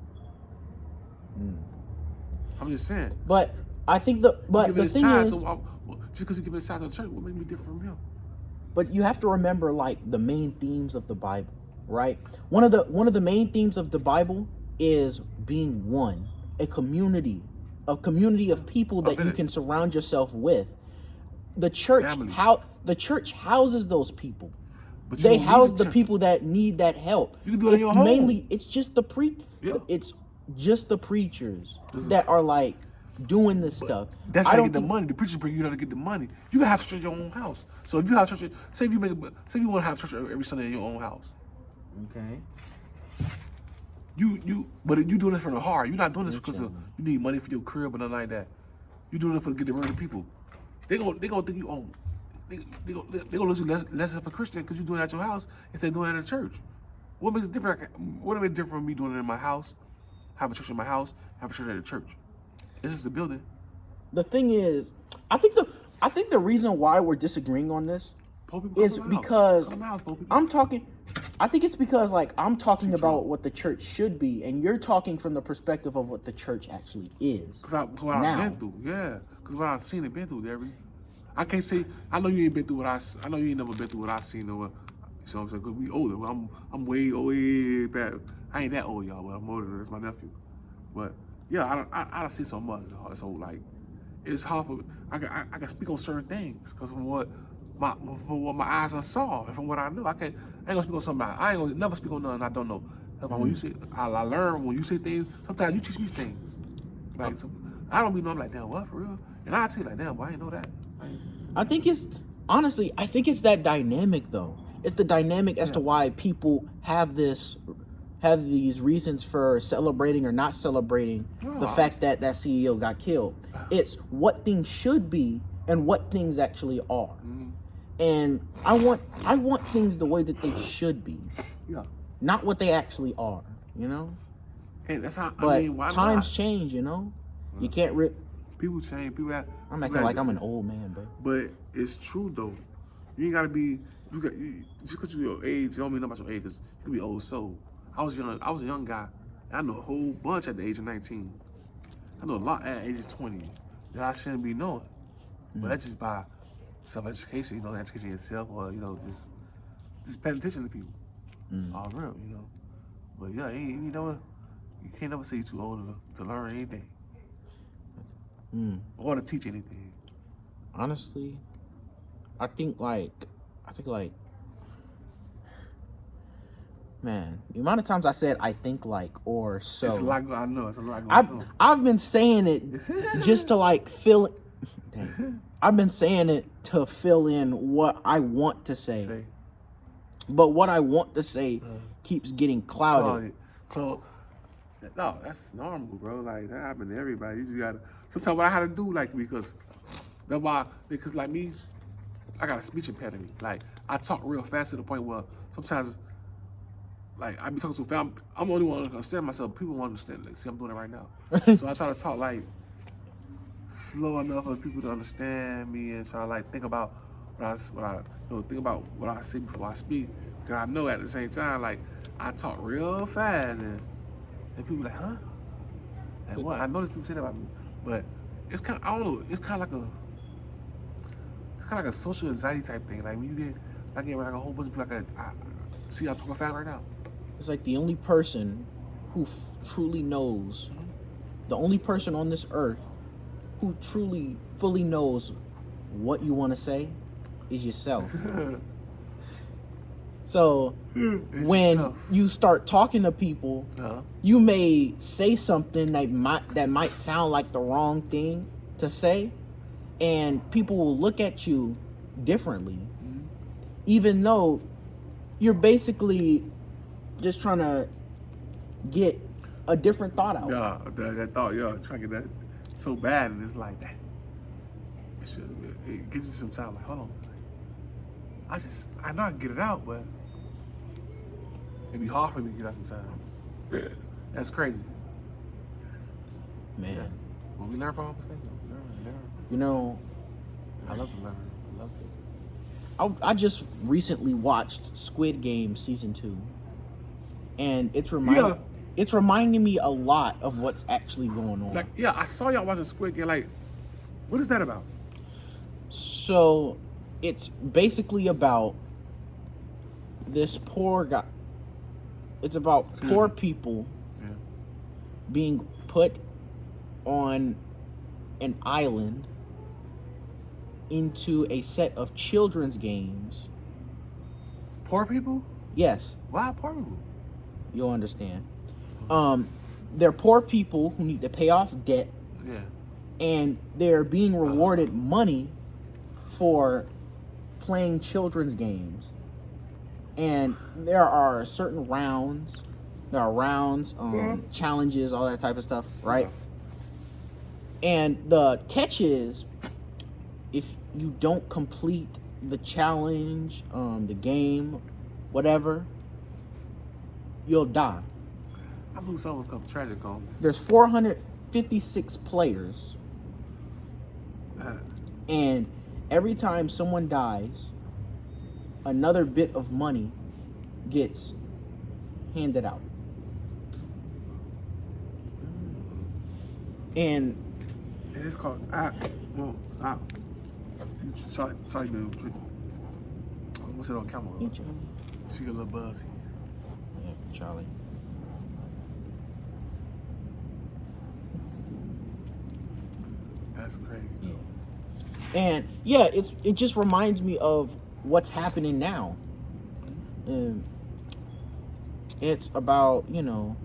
I'm just saying. But I think the thing is, just because you give it a side to the church, what makes me different from him? but you have to remember, like, the main themes of the Bible, right? One of the main themes of the Bible is being one, a community of people that you can surround yourself with. The church, Family. The church houses those people. But you They don't house need the people that need that help. You can do it in your home. Mainly, it's just the Yeah. it's just the preachers that are like doing this stuff. That's I how you don't get the money. The preachers bring you there to get the money. You can have church in your own house. So if you have church, say if you want to have church every Sunday in your own house. Okay. But you doing this from the heart. You're not doing this because you need money for your crib or nothing like that. You're doing it for to get the word of people. They gonna think you own. They gonna lose you less of a Christian because you're doing it at your house instead of doing it at church. What makes it different? What makes it different from me doing it in my house, have a church in my house, have a church at the church? It's just a building. The thing is, I think the reason why we're disagreeing on this is because I'm talking. I think it's because like I'm talking True. about what the church should be, and you're talking from the perspective of what the church actually is. Cause what I've been through, yeah. Cause what I've seen and been through, Derry. I can't say I know you ain't been through what I know you ain't never been through what I seen or what. So I'm saying, cause we older. I'm way back. I ain't that old, y'all, but I'm older. That's my nephew. But yeah, I don't see so much. So like, it's hard for I can speak on certain things because from what my eyes done saw and from what I know, I ain't gonna speak on something. I ain't gonna never speak on nothing I don't know. That's why when you say I learn when you say things. Sometimes you teach me things. Like I don't be know. I'm like, damn, what for real? And I tell you like, damn, boy, I ain't know that. I think it's honestly, I think it's that dynamic though. It's the dynamic as to why people have these reasons for celebrating or not celebrating the fact that that CEO got killed. It's what things should be and what things actually are. And I want things the way that they should be. Yeah. Not what they actually are, you know? And that's how But I mean, why times not? change, you know? You can't rip. People change. People have. I'm acting like I'm an old man, bro. But it's true though. You ain't gotta be. Just because you're your age, don't mean nothing about your age. Cause you can be old soul. I was a young guy. And I know a whole bunch at the age of 19. I know a lot at the age of 20 that I shouldn't be knowing. But that's just by self-education. You know, educating yourself, or you know, just paying attention to people. All real, you know. But yeah, you can't never say you're too old to learn anything. Or to teach anything. Honestly, I think like, man, the amount of times I said I think like or so. It's a lot. I know it's a lot going on. I've been saying it just to like fill. Dang. I've been saying it to fill in what I want to say. But what I want to say keeps getting clouded. No, that's normal, bro. Like that happens to everybody. You just gotta. Sometimes what I had to do, like, because like me, I got a speech impediment. Like I talk real fast to the point where sometimes, like I be talking so fast, I'm the only one to understand myself. People won't understand. Like, see, I'm doing it right now. So I try to talk like slow enough for people to understand me, and try to like think about think about what I say before I speak. Because I know at the same time, like I talk real fast, and people like, huh? Like what? I noticed people say that about me, but it's kind of, I don't know. It's kind of like a social anxiety type thing. Like when you get like a whole bunch of people. Like I see, I'm talking fast right now. It's like the only person who truly knows, the only person on this earth who truly fully knows what you want to say is yourself. So when you start talking to people, you may say something that might sound like the wrong thing to say, and people will look at you differently, even though you're basically just trying to get a different thought out. Yeah, that thought, trying to get that so bad, and it's like that. It gives you some time. Like, hold on, I know I can get it out, but it'd be hard for me to get out sometimes. That's crazy. Man. Yeah. When we learn from our mistakes, we learn. You know, I love to learn. I love to. I just recently watched Squid Game season 2, and it's reminding me a lot of what's actually going on. Like, yeah, I saw y'all watching Squid Game. Like, what is that about? So, it's basically about this poor guy. It's about poor people being put on an island into a set of children's games. Poor people? Yes. Why poor people? You'll understand. They're poor people who need to pay off debt. Yeah. And they're being rewarded money for playing children's games. And there are certain rounds. There are rounds, challenges, all that type of stuff, right? Yeah. And the catch is, if you don't complete the challenge, the game, whatever, you'll die. I knew something was coming tragic on me. There's 456 players. And every time someone dies, another bit of money gets handed out. And It is called stop. Sorry, man. I'm gonna sit on camera. She get a little buzzy. Yeah, Charlie. That's crazy. Yeah. And yeah, it just reminds me of what's happening now. And it's about, you know,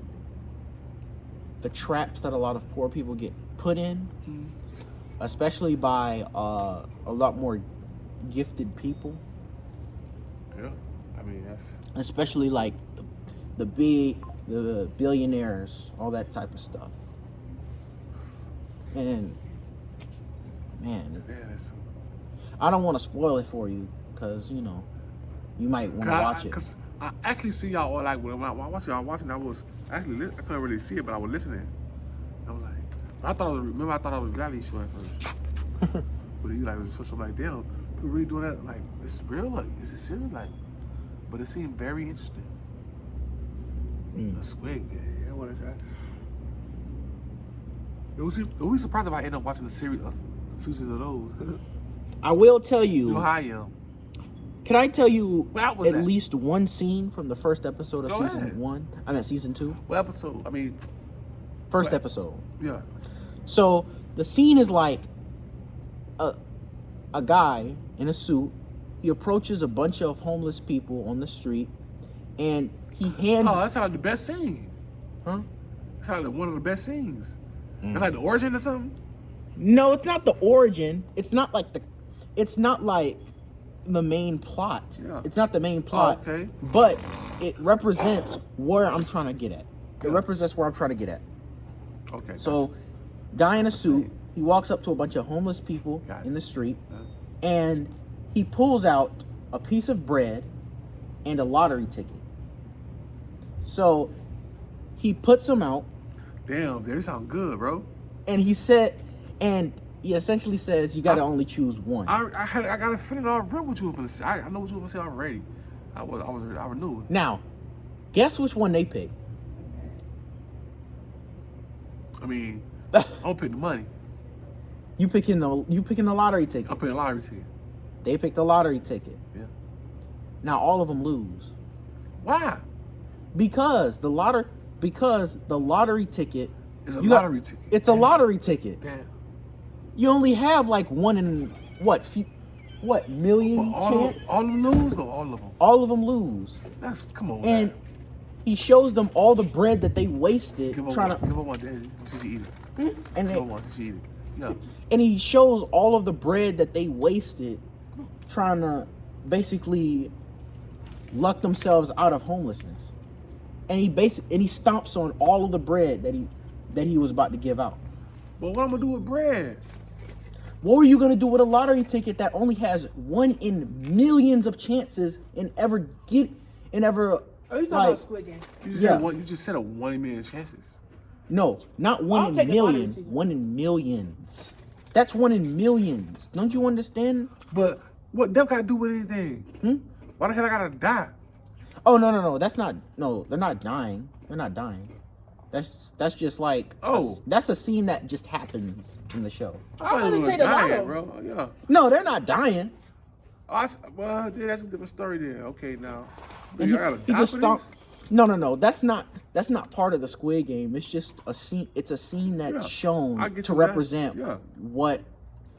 the traps that a lot of poor people get put in, especially by a lot more gifted people. Yeah, I mean that's Especially like the billionaires, all that type of stuff. And man, that's. I don't want to spoil it for you because you know you might want to watch it. Cause I actually see y'all all like when I watch y'all watching. I was actually I couldn't really see it, but I was listening. I'm like, I thought it was reality show at first. But you like was something like, damn, people really doing that? Like, is it real? Like, is it serious? Like, but it seemed very interesting. The Squid Game. Yeah, I want to try. It was surprised if I end up watching the series, seasons of those. I will tell you. You know how I am. Can I tell you What was at that? least one scene from the first episode of Go season ahead. 1? I mean season 2. What episode? I mean, First what? episode. Yeah. So the scene is like a guy in a suit. He approaches a bunch of homeless people on the street, and he hands. Oh, that's like the best scene. Huh? That's like one of the best scenes. That's like the origin or something. No, it's not the origin. It's not like the. It's not like the main plot. Yeah. It's not the main plot. Oh, okay. But it represents where I'm trying to get at. It Yeah. represents where I'm trying to get at. Okay. So, guy in a suit, he walks up to a bunch of homeless people Got it. in the street, Yeah. and he pulls out a piece of bread and a lottery ticket. So, he puts them out, Damn, they sound good, bro. and he essentially says, you got to only choose one. I got a feeling I read what you were gonna say. I know what you were gonna say already. I knew it. Now, guess which one they picked? I mean, I'm gonna pick the money. You picking the lottery ticket. I'm picking lottery ticket. They picked the lottery ticket. Yeah. Now all of them lose Why? because the lottery ticket. It's a you got- lottery ticket. It's a lottery ticket. Damn. You only have like one in million All chance. of them lose or all of them? All of them lose, That's come on. and man. he shows them all the bread that they wasted Give her trying one. Give her one, Daddy. She should eat it. and Give her one. She should eat it. Yeah. and he shows all of the bread that they wasted trying to basically luck themselves out of homelessness. And he stomps on all of the bread that he was about to give out. But what I'm gonna do with bread? What were you gonna do with a lottery ticket that only has one in millions of chances and ever? Oh, you talking about Squid Game? You just Yeah. said one. You just said a 1 in a million chances. No, not I'll one in take a lottery million. ticket. 1 in millions. That's 1 in millions. Don't you understand? But what them got to do with anything? Why the hell I gotta die? Oh no. That's not. No, they're not dying. They're not dying. That's just like. That's a scene that just happens in the show. I thought wanna it was take the dying, lotto. bro. Yeah. No, they're not dying. Well, yeah, that's a different story then. Okay, now. And I gotta he die just for stomped. this? No. That's not part of the Squid Game. It's just a scene. It's a scene that's Yeah, I shown get to you, man. represent Yeah. what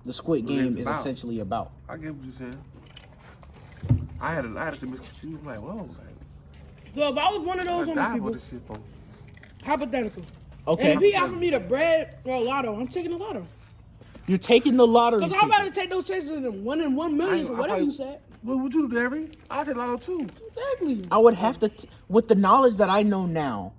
the Squid What Game it's is about. essentially about. I get what you're saying. I had to misconfused. Like, whoa, like, So if I was one of those I die homeless for people, this shit for. hypothetical, Okay, and if he offered me the bread or a lotto, I'm taking the lotto. you're taking the lottery Because ticket. I'd rather take those chances than 1 in 1 million or whatever you said. What would you do, Derry? I said lotto too. Exactly. I would have to, with the knowledge that I know now,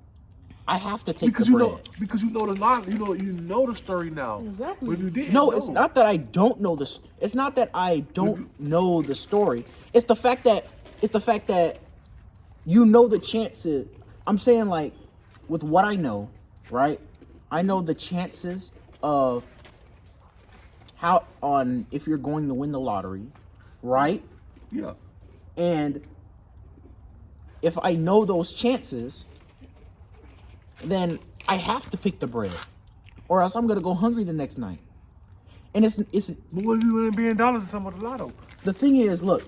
I have to take Because the you bread. know, because you know the lot, you know the story now. Exactly. When you didn't No, know. it's not that I don't know this. It's not that I don't know the story. It's the fact that you know the chances. I'm saying like with what I know, right? I know the chances of if you're going to win the lottery, right? Yeah. And if I know those chances, then I have to pick the bread, or else I'm gonna go hungry the next night. And it's But what if you win $1 billion in some of the lotto? the thing is, look,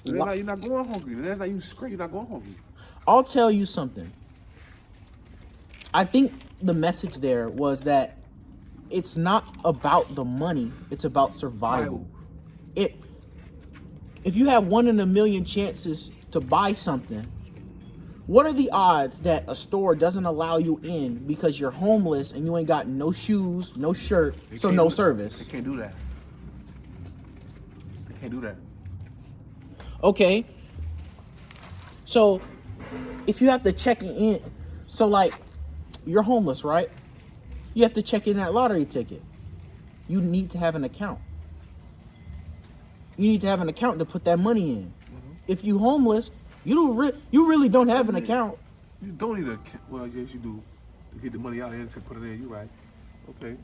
You're not going hungry. That's not you straight. You're not going hungry. I'll tell you something. I think the message there was that it's not about the money, it's about survival. If you have 1 in a million chances to buy something, what are the odds that a store doesn't allow you in because you're homeless and you ain't got no shoes, no shirt, so no service? They can't do that. They can't do that. Okay. So if you have to check in, so like you're homeless, right? You have to check in that lottery ticket. You need to have an account. You need to have an account to put that money in. Mm-hmm. If you homeless, you really don't have an account. You don't need a. Well, yes, you do. To get the money out and to put it in. You right? Okay.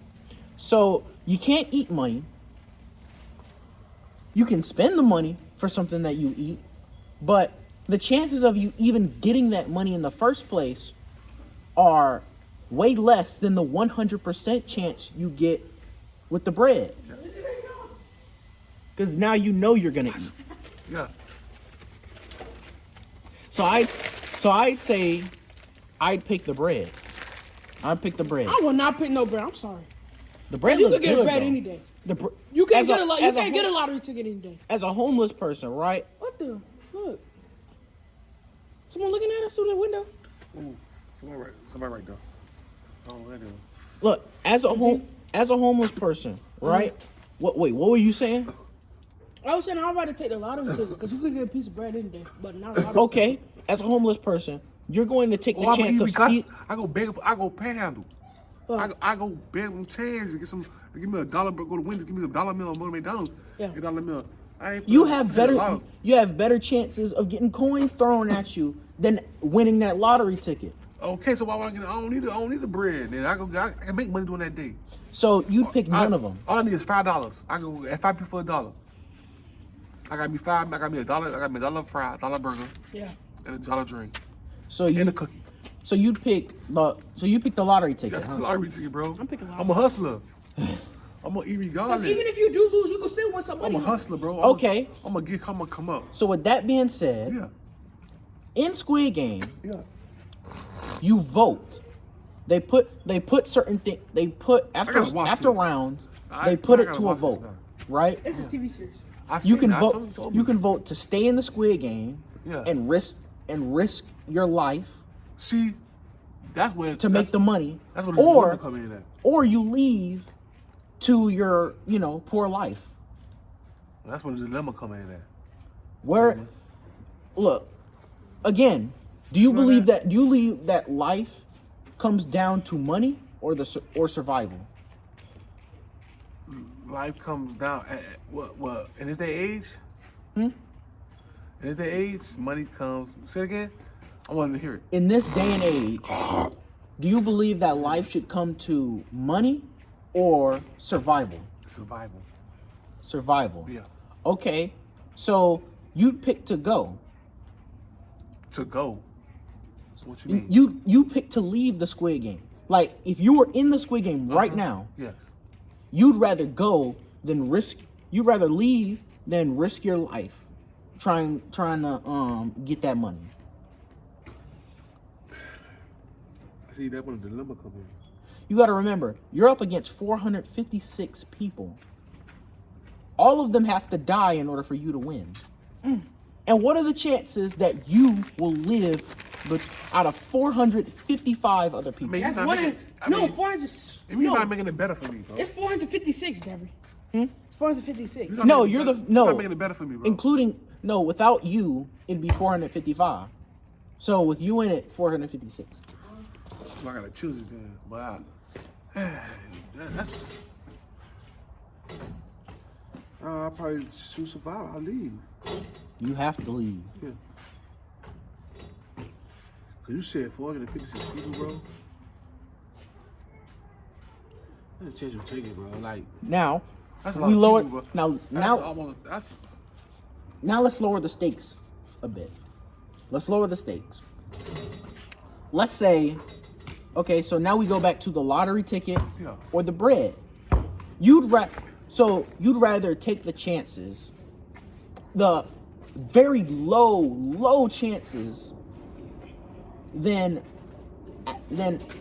So you can't eat money. You can spend the money for something that you eat, but the chances of you even getting that money in the first place are way less than the 100% chance you get with the bread. Because now you know you're gonna eat. Yeah. So I'd say I'd pick the bread. I'd pick the bread. I will not pick no bread. I'm sorry. The bread You looks could good get bread though. any day. The You can't get as a lottery ticket any day. As a homeless person, right? What the? Look. Someone looking at us through the window. Ooh, somebody right there. Oh, that is. Look, as a homeless person, right? What were you saying? I was saying I'd rather take the lottery ticket because you could get a piece of bread any day, but not a lottery Okay, ticket. as a homeless person, you're going to take the chance of stealing. I go beg. I go panhandle. Well, I go beg them change and get some. Give me $1. Go to Wendy's. Give me $1 meal. Go to McDonald's. Yeah. Get $1 meal. you have better chances of getting coins thrown at you than winning that lottery ticket. Okay, so why would I get? I don't need the bread. Then I can make money during that day. So you pick none of them. All I need is $5. I go at 5 people for $1. I got me $5. I got me $1. I got me $1 fry, $1 burger, Yeah. and $1 drink, So and a cookie. So you pick the lottery ticket. That's huh? a lottery ticket, bro. I'm picking lottery. I'm a hustler. I'm gonna eat regardless. Even if you do lose, you can still win some money. I'm a hustler, bro. Okay. I'm gonna come up. So with that being said, Yeah. in Squid Game, Yeah. you vote. They put certain things. They put after gotta watch this. rounds. I They put it gotta to a watch this vote, now. right? It's a TV series. You can I vote. told You me. can vote to stay in the Squid Game Yeah. and risk your life See, that's where to make the money, That's what the dilemma come in at. or you leave to your poor life. That's where the dilemma come in at. Where, look, again, do you believe that? Do you believe that life comes down to money or survival? Life comes down at what? In this day age? In this day age, money comes. Say it again. I wanted to hear it. In this day and age, do you believe that life should come to money or survival? Survival. Survival. Yeah. Okay, so you'd pick to go. To go. So what you mean? You pick to leave the Squid Game. Like if you were in the Squid Game right now, Yes. you'd rather go than risk. You'd rather leave than risk your life trying to get that money. See, that's when the dilemma comes in. You got to remember, you're up against 456 people. All of them have to die in order for you to win. And what are the chances that you will live out of 455 other people? I mean, That's you're not one. making, I No, mean, 400. you're No, not making it better for me, bro. it's 456, Debbie. It's 456. You're No, not you're making no. You're not making it better for me, bro. Including without you, it'd be 455. So with you in it, 456. I gotta choose it then, but that's. I'll probably choose survival. I'll leave. You have to leave. Yeah. Cause you said 456 people, bro. That's a chance you take it, bro. Like Now, that's a lot we of lower people, bro. now That's now let's lower the stakes a bit. Let's lower the stakes. Let's say, okay, so now we go back to the lottery ticket or the bread. You'd rather take the chances, the very low chances, than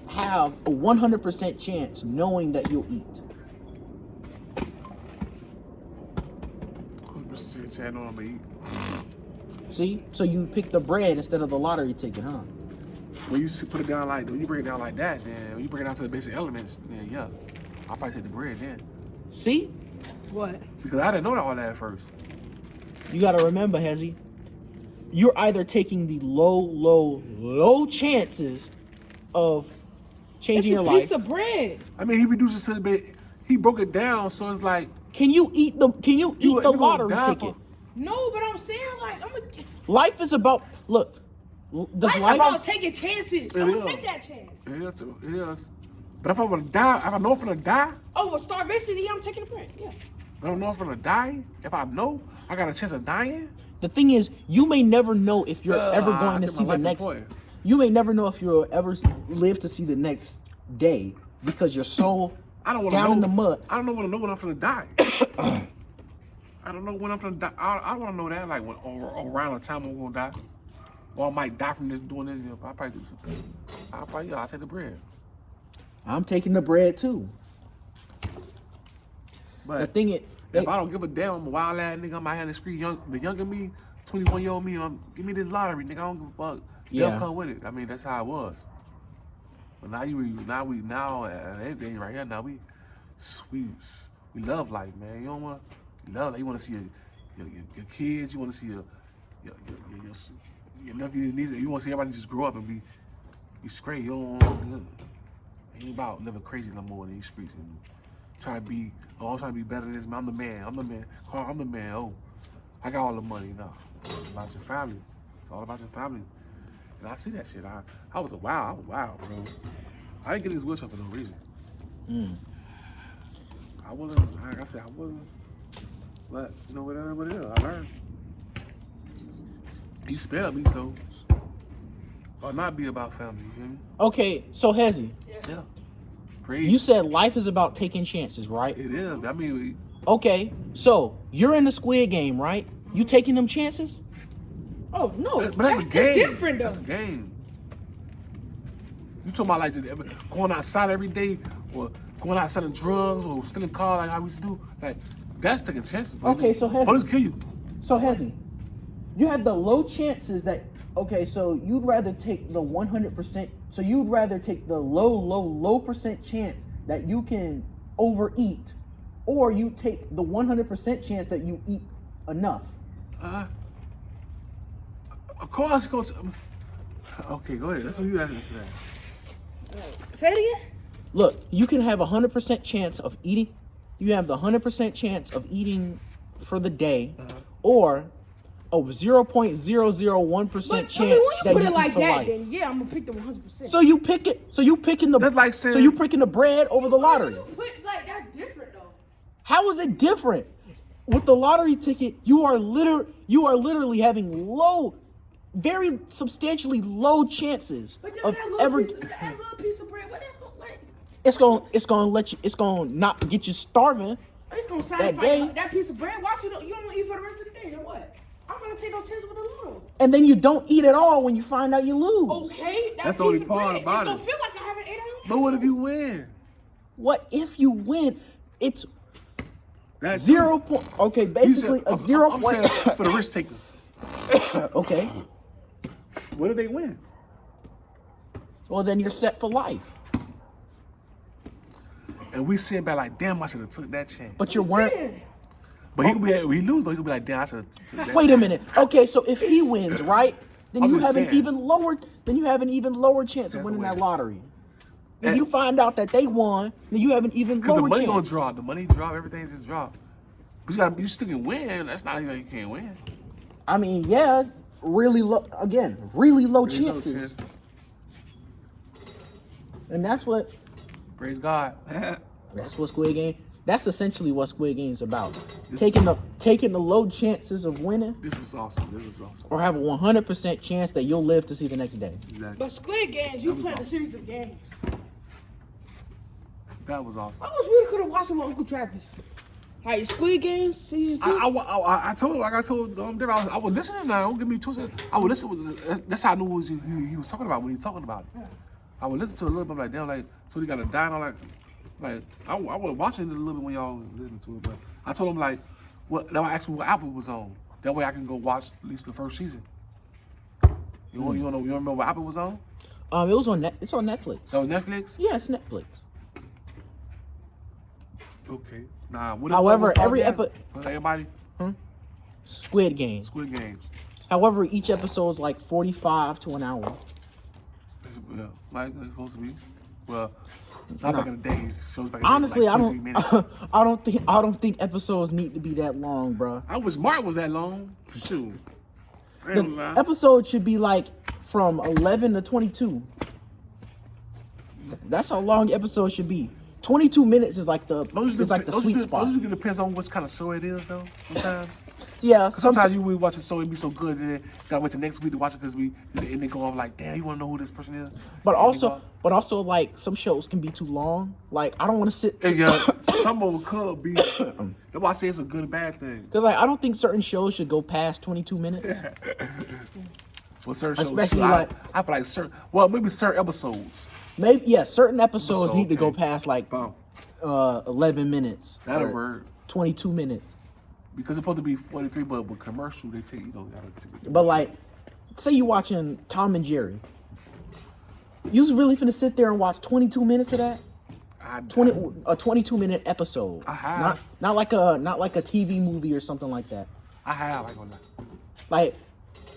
have a 100% chance knowing that you'll eat. 100% chance I know I'm gonna eat. See? So you pick the bread instead of the lottery ticket, huh? When you put it down like, when you break it down like that, then when you break it down to the basic elements, then yeah, I'll probably take the bread then. See? What? Because I didn't know all that at first. You gotta remember, Hezzy, you're either taking the low chances of changing your life. It's a piece of bread. I mean, he reduced it to the bit. He broke it down, so it's like. Can you eat the lottery ticket? No, but I'm saying like Life is about Does life life about taking chances. I'm gonna take that chance. It is. But if I want to die, if I know I'm gonna die. Oh, well, starvation, I'm taking the bread. Yeah. I don't know if I'm gonna die. If I know I got a chance of dying. The thing is, you may never know if you're ever going to see the next. You may never know if you'll ever live to see the next day because you're so down in the mud. I don't know when I'm gonna die. I don't know when I'm gonna die. I want to know that like when around the time I'm gonna die, or I might die from this doing this. I'll probably do something. I'll take the bread. I'm taking the bread too. But the thing is, if I don't give a damn, I'm a wild ass nigga. I'm out here in the street, the younger me, 21-year-old me. Give me this lottery, nigga. I don't give a fuck. Yeah. They'll come with it. I mean, that's how it was. But now now at everything right here. Now we love life, man. You don't want to love life. You want to see your kids. You want to see your nephews and nieces. You want to see everybody just grow up and be straight. You don't want. It ain't about living crazy no more in these streets and trying to be better than this. I'm the man. Carl, I'm the man. Oh, I got all the money. No, it's about your family. It's all about your family. And I see that shit. I was wild, bro. I didn't get in this wheelchair for no reason. I wasn't, like I said, I wasn't. But, you know, whatever it is, I learned. He spared me, so. Or not be about family, you hear me? Okay, so Hezzy. Yeah. Crazy. You said life is about taking chances, right? It is. I mean, okay, so you're in the Squid Game, right? You taking them chances? Oh no, but that's a game. Different though. That's a game. You talking about like just going outside every day, or going out selling drugs, or stealing cars like I used to do? Like that's taking chances. Bro. Okay, so Hezzy. Police kill you. So Hezzy, you have the low chances that. Okay, so you'd rather take the 100%. So you'd rather take the low percent chance that you can overeat, or you take the 100% chance that you eat enough. Of course, okay, go ahead. That's what you asking today. Say it again. Look, you can have 100% chance of eating. You have the 100% chance of eating for the day, or a 0.001% chance when you that put you it like eat for that, life. then yeah, I'm gonna pick the 100%. So you pick it. So you picking the. That's like saying. So you picking the bread over the lottery. That's different though. How is it different? With the lottery ticket, you are literally having very substantially low chances But of that every. little piece of bread, what that's gonna like? It's gonna let you. It's gonna not get you starving. It's gonna That day. satisfy that piece of bread. Why you don't eat for the rest of the day or what? I'm gonna take no chances with the lotto. And then you don't eat at all when you find out you lose. Okay, That's the only part bread, about it's it. gonna feel like I haven't ate all. But what if you win? What if you win? It's That's 0. Okay, basically a 0. I'm saying for the risk takers. Okay. What if they win? Well, then you're set for life. And we sit back like, damn, I should have took that chance. But you're weren't. But he could be, we lose though. He could be like, damn, I should have took that. Wait a minute. Okay, so if he wins, right, then I'm you just have an saying. even lower. Then you have an even lower chance of That's winning the way. that lottery. If And- you find out that they won, then you have an even Because lower the money chance. gonna drop. The money drop. Everything just drop. But you still can win. That's not like you can't win. I mean, yeah, really low. Again, really low There's no chances, chance. and that's what Praise God. Squid Game. That's essentially what Squid Game's about. Taking the low chances of winning, This was awesome. or have a 100% chance that you'll live to see the next day. Exactly. But Squid Games, you playing a series of games. That was awesome. I wish we could have watched it with Uncle Travis. Like Squid Games season 2. I told Derek, I was listening now. Don't get me twisted. I would listen. That's how I knew what he was talking about when he was talking about it. I would listen to it a little bit. I'm like, damn, like, so he got a die. And like, I was watching it a little bit when y'all was listening to it. But I told him like, then I asked him what Apple was on. That way I can go watch at least the first season. You don't remember what Apple was on? It was on it's on Netflix. That was Netflix. Yeah, it's Netflix. Okay. Nah. However, every episode. Everybody. Squid Game. Squid Games. However, each episode's like 45 to an hour. Yeah, like it's supposed to be. Well, not back in the days. Shows back in Honestly, the days, like 2 or 3 minutes. I don't think episodes need to be that long, bro. I wish Mark was that long. Shoot. I ain't gonna The lie. episode should be like from 11 to 22. That's how long the episode should be. 22 minutes is like the sweet spot. Those it depends on what kind of show it is, though. Sometimes. Yeah, Sometimes you will watch a show and be so good, and then gotta wait till next week to watch it because and they go off like, damn, you wanna know who this person is? But also, like some shows can be too long. Like I don't want to sit. Yeah, some of them could be. That's why I say it's a good and bad thing. Because like I don't think certain shows should go past 22 minutes. Well, certain shows, Especially I feel like maybe certain episodes. Maybe certain episodes need to go okay. past like Boom. 11 minutes. That'll or work. 22 minutes. Because it's supposed to be 43, but with commercial, they take, gotta take it. But like, say you watching Tom and Jerry. You really finna sit there and watch 22 minutes of that? A 22-minute episode. I have. Not like a TV movie or something like that. I have, like on that. Like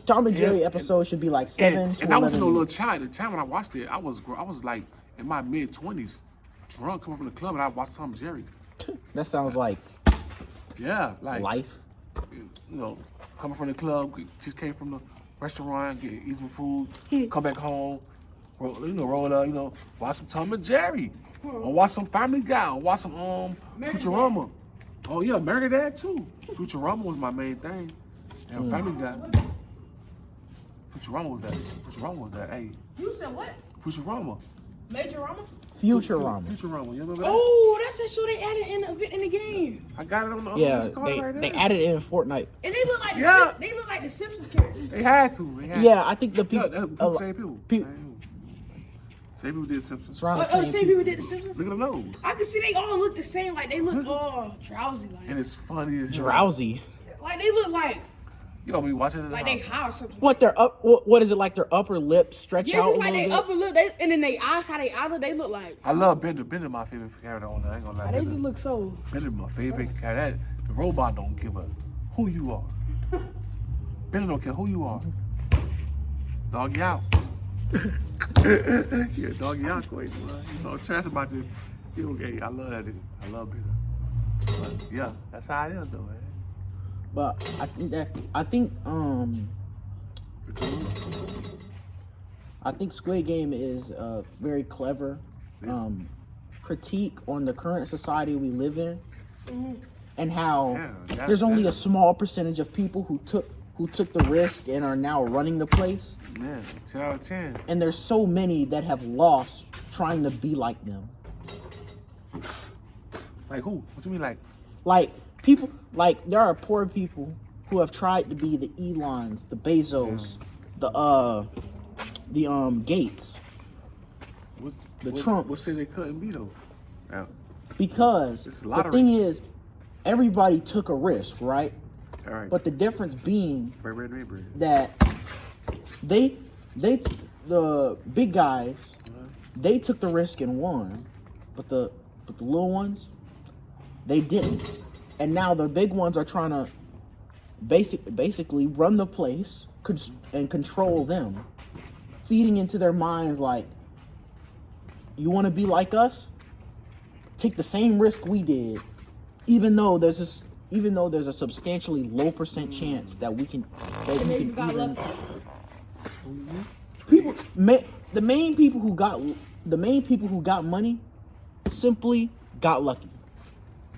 Tom and Jerry episode should be like 7 to 11 And I was no little minutes. child. At the time when I watched it, I was like in my mid-20s, drunk, coming from the club, and I watched Tom and Jerry. That sounds like Yeah, like life. Coming from the club, just came from the restaurant, eating food, come back home, roll up, watch some Tom and Jerry, or watch some Family Guy, or watch some Futurama. Oh yeah, American Dad too. Futurama was my main thing, and Family Guy. Futurama was that. Hey, You said what? Futurama. Majorama? Futurama. Futurama. You remember that? Oh, that's that show they added in the game. I got it on the Yeah, right they there. added it in Fortnite. And they look like Yeah. they look like the Simpsons characters. They had to. Yeah, I think the Yeah, people. same people. Same people did Simpsons. It's around the Oh, same same people did the Simpsons. Look at the nose. I can see they all look the same. Like they look all drowsy. And it's funny as hell. Drowsy. Like they look like You gonna be watching it. like they high or something. What their up? What is it like? Their upper lip stretch Yes, out it's a like little they bit? upper lip, and then they eyes, how they eyes look, they look like. I love Bender. Bender my favorite character on there. I ain't gonna lie. They just look so. Bender my favorite character. The robot don't give a who you are. Bender don't care who you are. Dog you out. Yeah, dog you out, quick. Trash about this. Okay, I love that dude. I love Bender. But yeah, that's how it is though, man. But I think Squid Game is a very clever critique on the current society we live in, and how there's only a small percentage of people who took the risk and are now running the place. Man, 10 out of 10. And there's so many that have lost trying to be like them. Like who? What you mean like? Like people, like there are poor people who have tried to be the Elons, the Bezos, the Gates, Trump. What say they couldn't be though? Yeah. Because It's a the lottery. thing is, everybody took a risk, right? All right. But the difference being Bread. that the big guys, they took the risk and won, but the little ones, they didn't. And now the big ones are trying to basically run the place and control them, feeding into their minds like, you want to be like us? Take the same risk we did, even though there's a substantially low percent chance that we can And they just got even lucky. the main people who got money simply got lucky.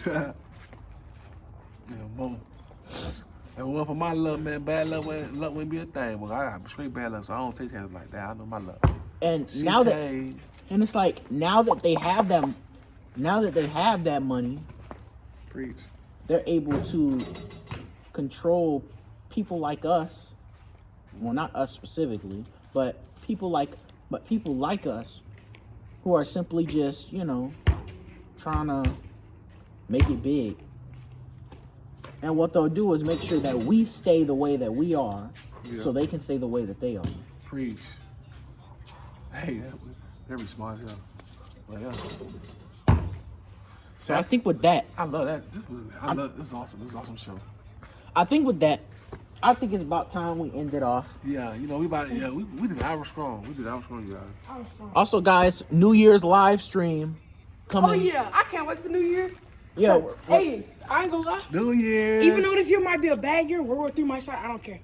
Yeah, more. And one for my luck, man, bad luck wouldn't be a thing. Well, I got straight bad luck, so I don't take chances like that. I know my luck. And She now that, take- and it's like now that they have that money, Preach. they're able to control people like us. Well, not us specifically, but people like us who are simply just, trying to make it big. And what they'll do is make sure that we stay the way that we are, so they can stay the way that they are. Preach. Hey, very smart, yeah. Well, yeah. So I think with that, I love that. This was awesome. This was an awesome show. I think it's about time we end it off. Yeah, we did an hour strong. We did an hour strong, you guys. Also, guys, New Year's live stream coming. Oh yeah, I can't wait for New Year's. Yeah. Hey, I ain't gonna lie. New Year's. Even though this year might be a bad year, World War III might start. I don't care.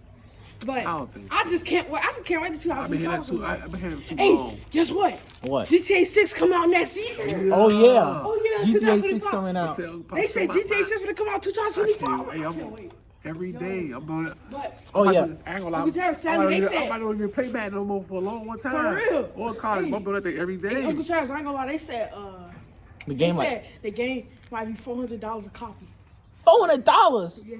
But I just can't wait. I just can't wait to see how I've been hearing that too. I've been hearing it too Hey, long. guess what? What? GTA 6 come out next year. Oh yeah. Oh yeah, GTA 6 2025. coming out. They said GTA 6 gonna come out 2025. Hey, I'm wait. every day. I'm doing it. But Oh yeah. I ain't gonna lie. Uncle Travis, sadly, they said- I'm not gonna even play back no more for a long one time. For real. Or college. Hey. I'm doing that thing every day. Hey, Uncle Travis, I ain't gonna lie. They said The game the game might be $400 a copy. $400. Yes.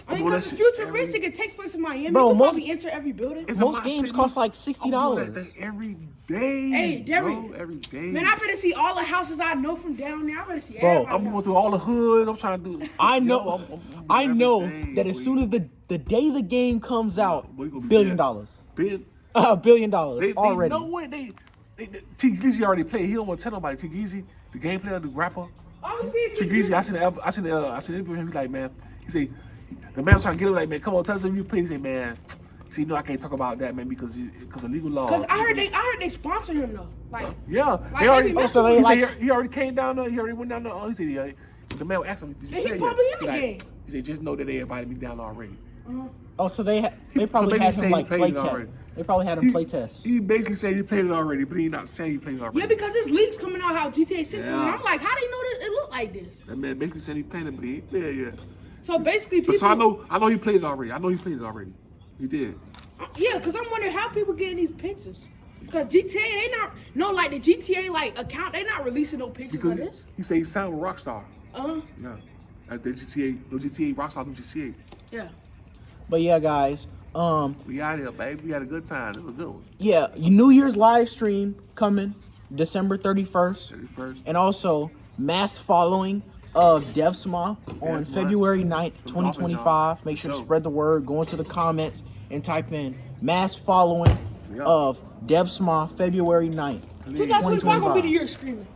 I'm I mean, doing because that the shit futuristic, it takes place in Miami. Bro, you can most- probably enter every building. It's in Most my games city. cost like I'm $60. doing that thing every day. Hey, Derek. Bro, every day. Man, I better see all the houses I know from down there. I better see Bro, everybody. I'm going through all the hoods. I'm trying to do. I know. I know every day, that as boy. soon as the day the game comes out, Boy, you gonna be $1 billion. dead. Big. $1 billion They already. know what T Geezy already played. He don't want to tell nobody. T Geezy, the game player, the rapper. Obviously, T Geezy, I seen the interview with him. He's like, man, he say the man was trying to get him like, man, come on, tell us if you play. He say, man, see, I can't talk about that, man, because of legal law. Because I heard they sponsor him though. Like, Yeah, Like, they already. they be messing so they he like- said he already came down there. He already went down there. He said, yeah. The man asked him, did you Yeah, he play probably yet? in the He game. He said, just know that they invited me down already. Oh, so they probably so had they him say like he play played test. already. They probably had him play test. He basically said he played it already, but he not saying he played it already. yeah, because this leaks coming out how GTA 6 Yeah. coming out. I'm like, how do you know it look like this? That man basically said he played it, but he ain't played it yet. So basically, people. But so I know he played it already. I know he played it already. He did. Yeah, because I'm wondering how people getting these pictures. Because GTA, they not, like the GTA account, they not releasing no pictures Because of this. he said he sounded Rockstar. Uh-huh. Yeah. Like the GTA, no GTA, Rockstar, no GTA. Yeah. But yeah, guys. We out here, baby. We had a good time. It was a good one. Yeah, New Year's live stream coming December 31st. 31st. And also mass following of DevSma on Yes, February 9th, Some Dolphins, 2025. y'all. Make sure to So- spread the word. Go into the comments and type in mass following Yeah. of DevSma February 9th. 2025 gonna be the year of screaming.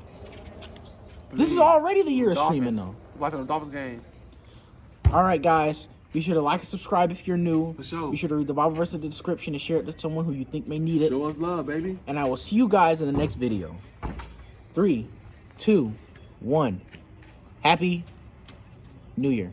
This is already the year of Dolphins. streaming though. Watching the Dolphins game. All right, guys. Be sure to like and subscribe if you're new. For sure. Be sure to read the Bible verse in the description and share it to someone who you think may need it. Show us love, baby. And I will see you guys in the next video. 3, 2, 1. Happy New Year.